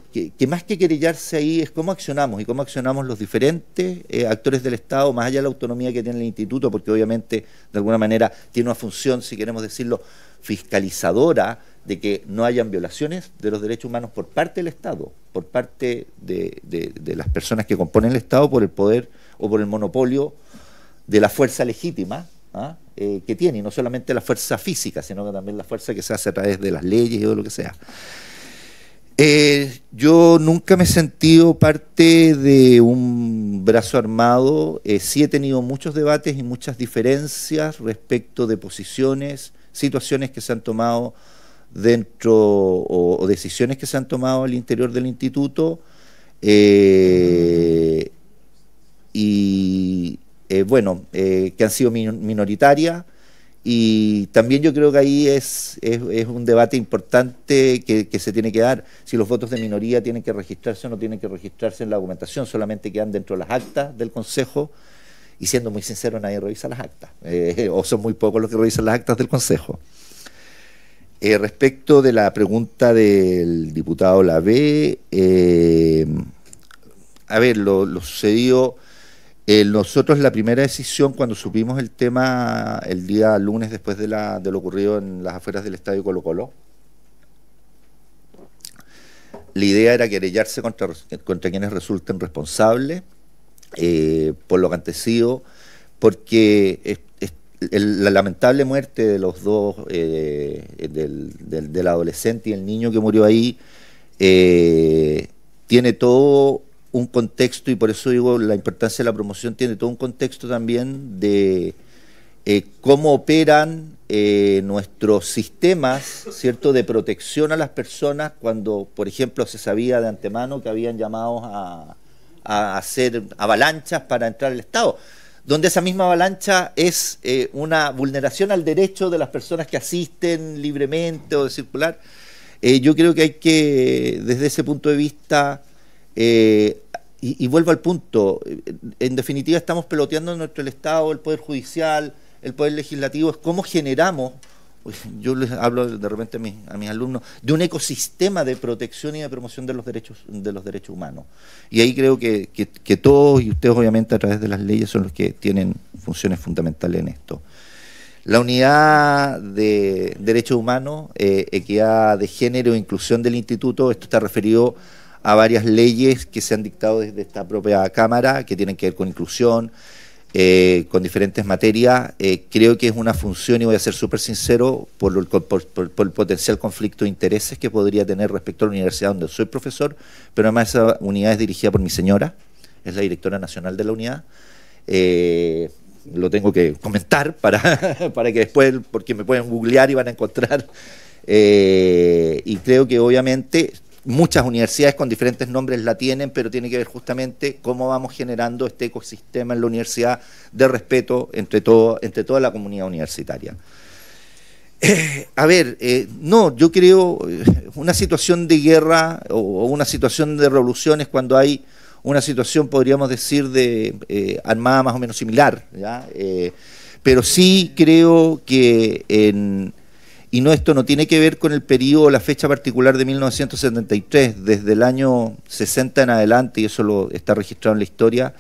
Speaker 18: más que querellarse ahí es cómo accionamos, y cómo accionamos los diferentes actores del Estado, más allá de la autonomía que tiene el instituto, porque obviamente de alguna manera tiene una función, si queremos decirlo, fiscalizadora, de que no hayan violaciones de los derechos humanos por parte del Estado, por parte de las personas que componen el Estado, por el poder o por el monopolio de la fuerza legítima que tiene, y no solamente la fuerza física, sino que también la fuerza que se hace a través de las leyes y de lo que sea. Yo nunca me he sentido parte de un brazo armado, sí he tenido muchos debates y muchas diferencias respecto de posiciones, situaciones que se han tomado dentro o decisiones que se han tomado al interior del instituto, que han sido minoritarias, y también yo creo que ahí es un debate importante que se tiene que dar, si los votos de minoría tienen que registrarse o no tienen que registrarse en la documentación, solamente quedan dentro de las actas del Consejo, y siendo muy sincero, nadie revisa las actas, o son muy pocos los que revisan las actas del Consejo. Respecto de la pregunta del diputado Lavé, a ver, lo sucedido, nosotros la primera decisión cuando supimos el tema el día lunes después de lo ocurrido en las afueras del Estadio Colo-Colo, la idea era querellarse contra quienes resulten responsables por lo acontecido, porque la lamentable muerte de los dos, del adolescente y el niño que murió ahí, tiene todo un contexto, y por eso digo la importancia de la promoción, tiene todo un contexto también de cómo operan nuestros sistemas, ¿cierto?, de protección a las personas cuando, por ejemplo, se sabía de antemano que habían llamados a hacer avalanchas para entrar al Estado, donde esa misma avalancha es una vulneración al derecho de las personas que asisten libremente o de circular. Yo creo que hay que, desde ese punto de vista, y vuelvo al punto, en definitiva estamos peloteando en el Estado, el Poder Judicial, el Poder Legislativo, es cómo generamos, yo les hablo de repente a mis alumnos, de un ecosistema de protección y de promoción de los derechos humanos. Y ahí creo que todos, y ustedes obviamente a través de las leyes, son los que tienen funciones fundamentales en esto. La unidad de derechos humanos, equidad de género e inclusión del instituto, esto está referido a varias leyes que se han dictado desde esta propia Cámara, que tienen que ver con inclusión, con diferentes materias. Creo que es una función, y voy a ser súper sincero, por el potencial conflicto de intereses que podría tener respecto a la universidad donde soy profesor, pero además esa unidad es dirigida por mi señora, es la directora nacional de la unidad. Lo tengo que comentar para que después, porque me pueden googlear y van a encontrar. Y creo que obviamente muchas universidades con diferentes nombres la tienen, pero tiene que ver justamente cómo vamos generando este ecosistema en la universidad de respeto entre toda la comunidad universitaria. No, yo creo una situación de guerra o una situación de revolución es cuando hay una situación, podríamos decir, de armada más o menos similar, ¿ya? Pero sí creo que esto no tiene que ver con el periodo, la fecha particular de 1973, desde el año 60 en adelante, y eso está registrado en la historia,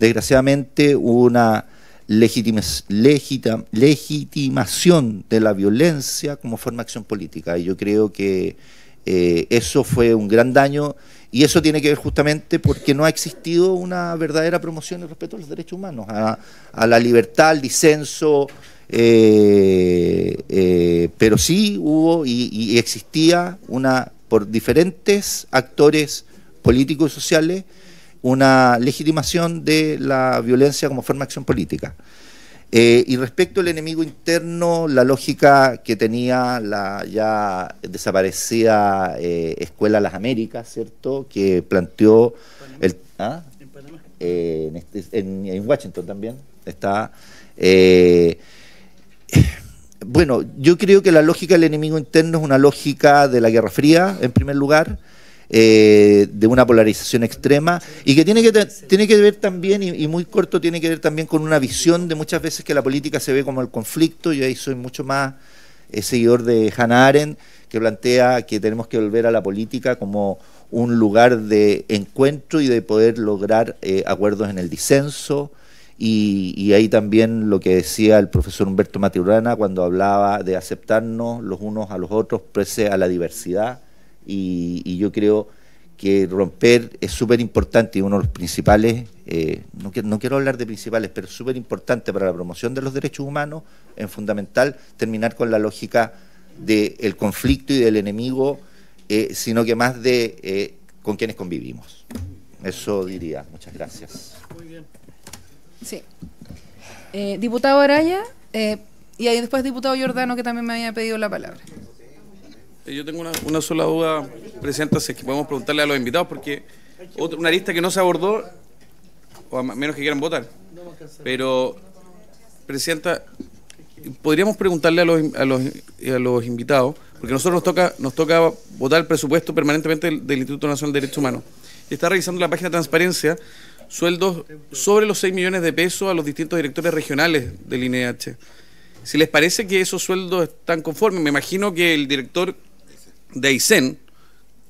Speaker 18: desgraciadamente hubo una legitimación de la violencia como forma de acción política, y yo creo que eso fue un gran daño, y eso tiene que ver justamente porque no ha existido una verdadera promoción y respeto a los derechos humanos, a la libertad, al disenso, pero sí hubo y existía por diferentes actores políticos y sociales una legitimación de la violencia como forma de acción política. Y respecto al enemigo interno, la lógica que tenía la ya desaparecida Escuela Las Américas, ¿cierto?, que planteó en Washington también está. Bueno, yo creo que la lógica del enemigo interno es una lógica de la Guerra Fría, en primer lugar, de una polarización extrema, y que tiene que ver también, y muy corto, tiene que ver también con una visión de muchas veces que la política se ve como el conflicto. Yo ahí soy mucho más seguidor de Hannah Arendt, que plantea que tenemos que volver a la política como un lugar de encuentro y de poder lograr acuerdos en el disenso. Y ahí también lo que decía el profesor Humberto Maturana cuando hablaba de aceptarnos los unos a los otros pese a la diversidad, y yo creo que romper es súper importante, y uno de los principales, no quiero hablar de principales, pero es súper importante para la promoción de los derechos humanos, es fundamental terminar con la lógica del conflicto y del enemigo, sino que más de con quienes convivimos. Eso diría. Muchas gracias.
Speaker 6: Muy bien. Sí. Diputado Araya, y ahí después diputado Giordano, que también me había pedido la palabra.
Speaker 16: Yo tengo una sola duda, Presidenta, si es que podemos preguntarle a los invitados, porque una lista que no se abordó, o a menos que quieran votar, pero, Presidenta, podríamos preguntarle a los invitados, porque a nosotros nos toca votar el presupuesto permanentemente del Instituto Nacional de Derechos Humanos. Y está revisando la página de transparencia, sueldos sobre los 6 millones de pesos a los distintos directores regionales del INEH. Si les parece que esos sueldos están conformes, me imagino que el director de Aysén,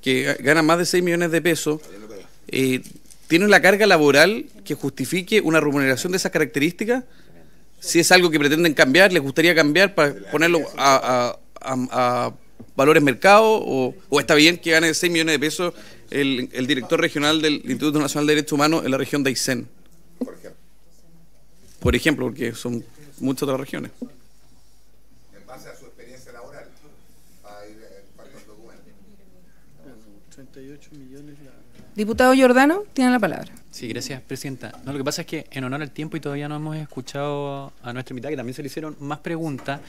Speaker 16: que gana más de 6 millones de pesos, tiene la carga laboral que justifique una remuneración de esas características. Si es algo que pretenden cambiar, les gustaría cambiar para ponerlo a valores mercado, o está bien que gane 6 millones de pesos el director regional del Instituto Nacional de Derechos Humanos en la región de Aysén. Por ejemplo, porque son muchas otras regiones.
Speaker 13: 38 millones
Speaker 6: Diputado Giordano, tiene la palabra.
Speaker 20: Sí, gracias, presidenta. No, lo que pasa es que en honor al tiempo y todavía no hemos escuchado a nuestra invitada, que también se le hicieron más preguntas.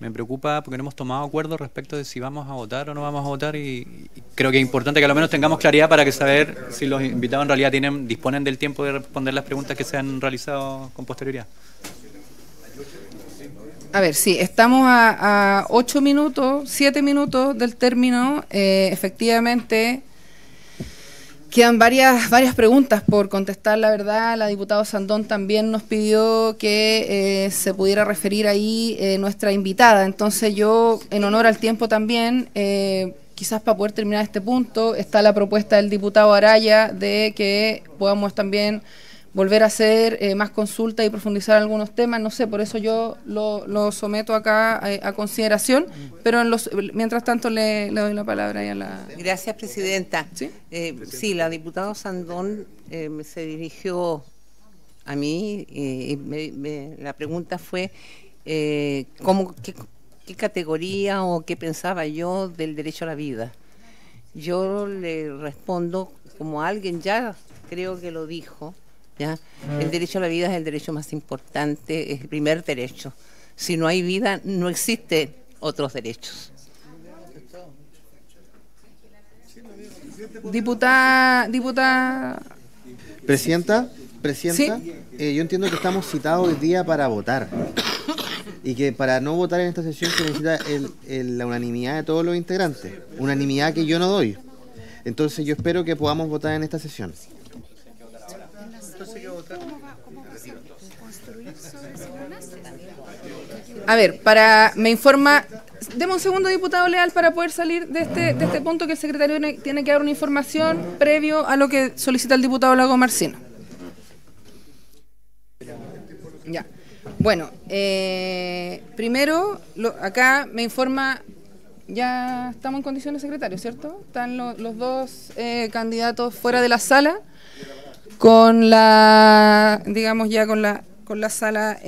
Speaker 20: Me preocupa porque no hemos tomado acuerdo respecto de si vamos a votar o no vamos a votar y creo que es importante que al menos tengamos claridad para que saber si los invitados en realidad disponen del tiempo de responder las preguntas que se han realizado con posterioridad.
Speaker 6: A ver, sí, estamos a 8 minutos, 7 minutos del término. Efectivamente, quedan varias preguntas por contestar, la verdad. La diputada Sandón también nos pidió que se pudiera referir ahí nuestra invitada. Entonces yo, en honor al tiempo también, quizás para poder terminar este punto, está la propuesta del diputado Araya de que podamos también volver a hacer más consultas y profundizar algunos temas, no sé, por eso yo lo someto acá a consideración, pero mientras tanto le doy la palabra ahí a la...
Speaker 17: Gracias, presidenta.
Speaker 6: ¿Sí?
Speaker 17: Sí, la diputada Sandón se dirigió a mí y la pregunta fue qué categoría o qué pensaba yo del derecho a la vida. Yo le respondo como alguien ya creo que lo dijo, ¿ya? El derecho a la vida es el derecho más importante, es el primer derecho. Si no hay vida, no existen otros derechos.
Speaker 6: Diputada.
Speaker 15: Presidenta,
Speaker 6: ¿Sí?
Speaker 15: Yo entiendo que estamos citados hoy día para votar y que para no votar en esta sesión se necesita la unanimidad de todos los integrantes, unanimidad que yo no doy. Entonces yo espero que podamos votar en esta sesión.
Speaker 6: A ver, me informa, deme un segundo, diputado Leal, para poder salir de este punto, que el secretario tiene que dar una información previo a lo que solicita el diputado Lago Marcino. Ya. Bueno, primero, acá me informa, ya estamos en condiciones, secretario, ¿cierto? Están los dos candidatos fuera de la sala, con la, digamos ya con la sala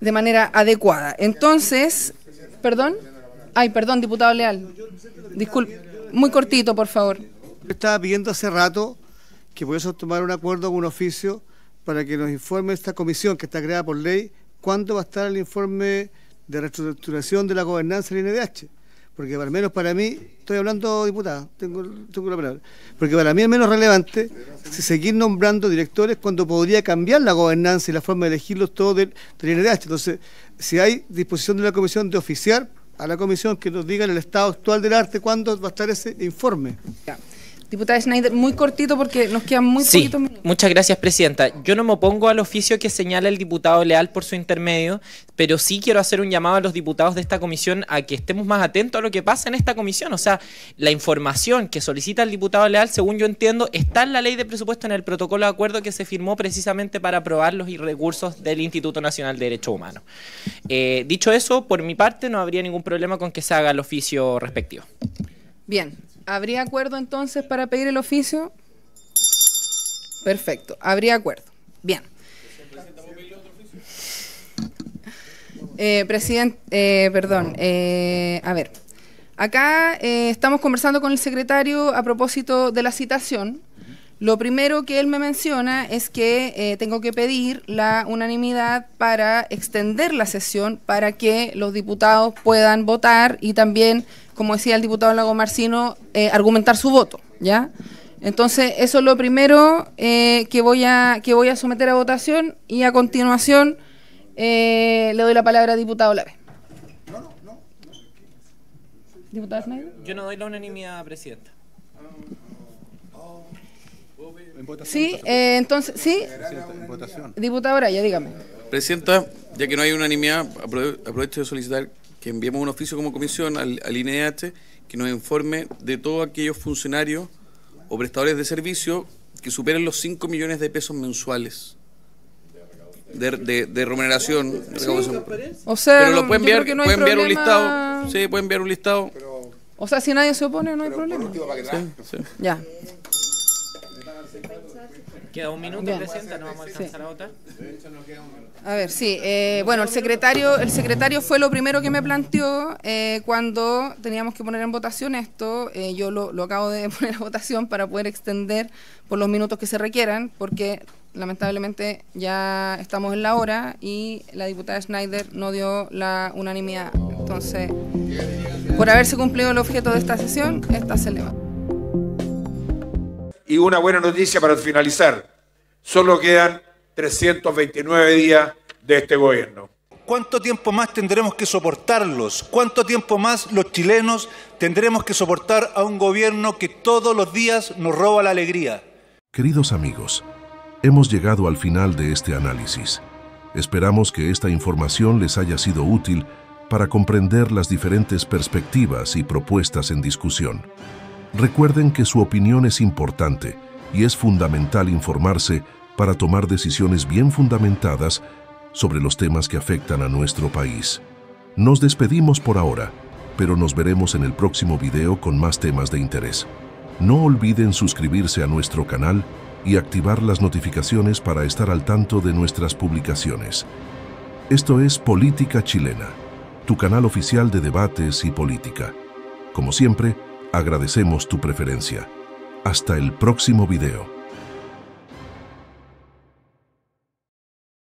Speaker 6: de manera adecuada. Entonces, perdón, diputado Leal, disculpe, muy cortito, por favor.
Speaker 1: Estaba pidiendo hace rato que pudiésemos tomar un acuerdo con un oficio para que nos informe esta comisión que está creada por ley, cuándo va a estar el informe de reestructuración de la gobernanza del INDH. Porque al menos para mí, estoy hablando, diputada, tengo la palabra, porque para mí es menos relevante seguir nombrando directores cuando podría cambiar la gobernanza y la forma de elegirlos todos del INDH. Entonces, si hay disposición de la comisión de oficiar a la comisión que nos diga en el estado actual del arte cuándo va a estar ese informe.
Speaker 6: Ya. Diputada Schneider, muy cortito porque nos quedan muy poquitos minutos.
Speaker 5: Muchas gracias, presidenta. Yo no me opongo al oficio que señala el diputado Leal por su intermedio, pero sí quiero hacer un llamado a los diputados de esta comisión a que estemos más atentos a lo que pasa en esta comisión. O sea, la información que solicita el diputado Leal, según yo entiendo, está en la ley de presupuesto, en el protocolo de acuerdo que se firmó precisamente para aprobar los recursos del Instituto Nacional de Derechos Humanos. Dicho eso, por mi parte no habría ningún problema con que se haga el oficio respectivo.
Speaker 6: Bien. ¿Habría acuerdo entonces para pedir el oficio? Perfecto, habría acuerdo. Bien. Presidente, perdón. A ver, acá estamos conversando con el secretario a propósito de la citación. Lo primero que él me menciona es que tengo que pedir la unanimidad para extender la sesión para que los diputados puedan votar y también, como decía el diputado Lago Marcino, argumentar su voto, ¿ya? Entonces, eso es lo primero que voy a someter a votación y a continuación le doy la palabra al diputado Lave. ¿Diputada Schneider?
Speaker 5: Yo no doy la unanimidad, presidenta.
Speaker 6: Sí, entonces, sí. Diputado Araya, dígame.
Speaker 16: Presidenta, ya que no hay unanimidad, aprovecho de solicitar que enviemos un oficio como comisión al INDH que nos informe de todos aquellos funcionarios o prestadores de servicio que superen los 5 millones de pesos mensuales de remuneración. De recaudación.
Speaker 6: O sea,
Speaker 16: pero lo puede enviar,
Speaker 6: no
Speaker 16: puede enviar un listado. Sí, puede enviar un listado.
Speaker 6: O sea, si nadie se opone, no hay problema.
Speaker 16: Sí.
Speaker 6: Ya.
Speaker 5: Queda un minuto,
Speaker 6: Bien.
Speaker 5: Presidenta, no vamos a alcanzar a votar.
Speaker 6: A ver, sí. Bueno, el secretario fue lo primero que me planteó cuando teníamos que poner en votación esto. Yo lo acabo de poner a votación para poder extender por los minutos que se requieran, porque lamentablemente ya estamos en la hora y la diputada Schneider no dio la unanimidad. Entonces, por haberse cumplido el objeto de esta sesión, esta se eleva.
Speaker 8: Y una buena noticia para finalizar. Solo quedan 329 días de este gobierno.
Speaker 21: ¿Cuánto tiempo más tendremos que soportarlos? ¿Cuánto tiempo más los chilenos tendremos que soportar a un gobierno que todos los días nos roba la alegría?
Speaker 9: Queridos amigos, hemos llegado al final de este análisis. Esperamos que esta información les haya sido útil para comprender las diferentes perspectivas y propuestas en discusión. Recuerden que su opinión es importante y es fundamental informarse para tomar decisiones bien fundamentadas sobre los temas que afectan a nuestro país. Nos despedimos por ahora, pero nos veremos en el próximo video con más temas de interés. No olviden suscribirse a nuestro canal y activar las notificaciones para estar al tanto de nuestras publicaciones. Esto es Política Chilena, tu canal oficial de debates y política. Como siempre, agradecemos tu preferencia. Hasta el próximo video.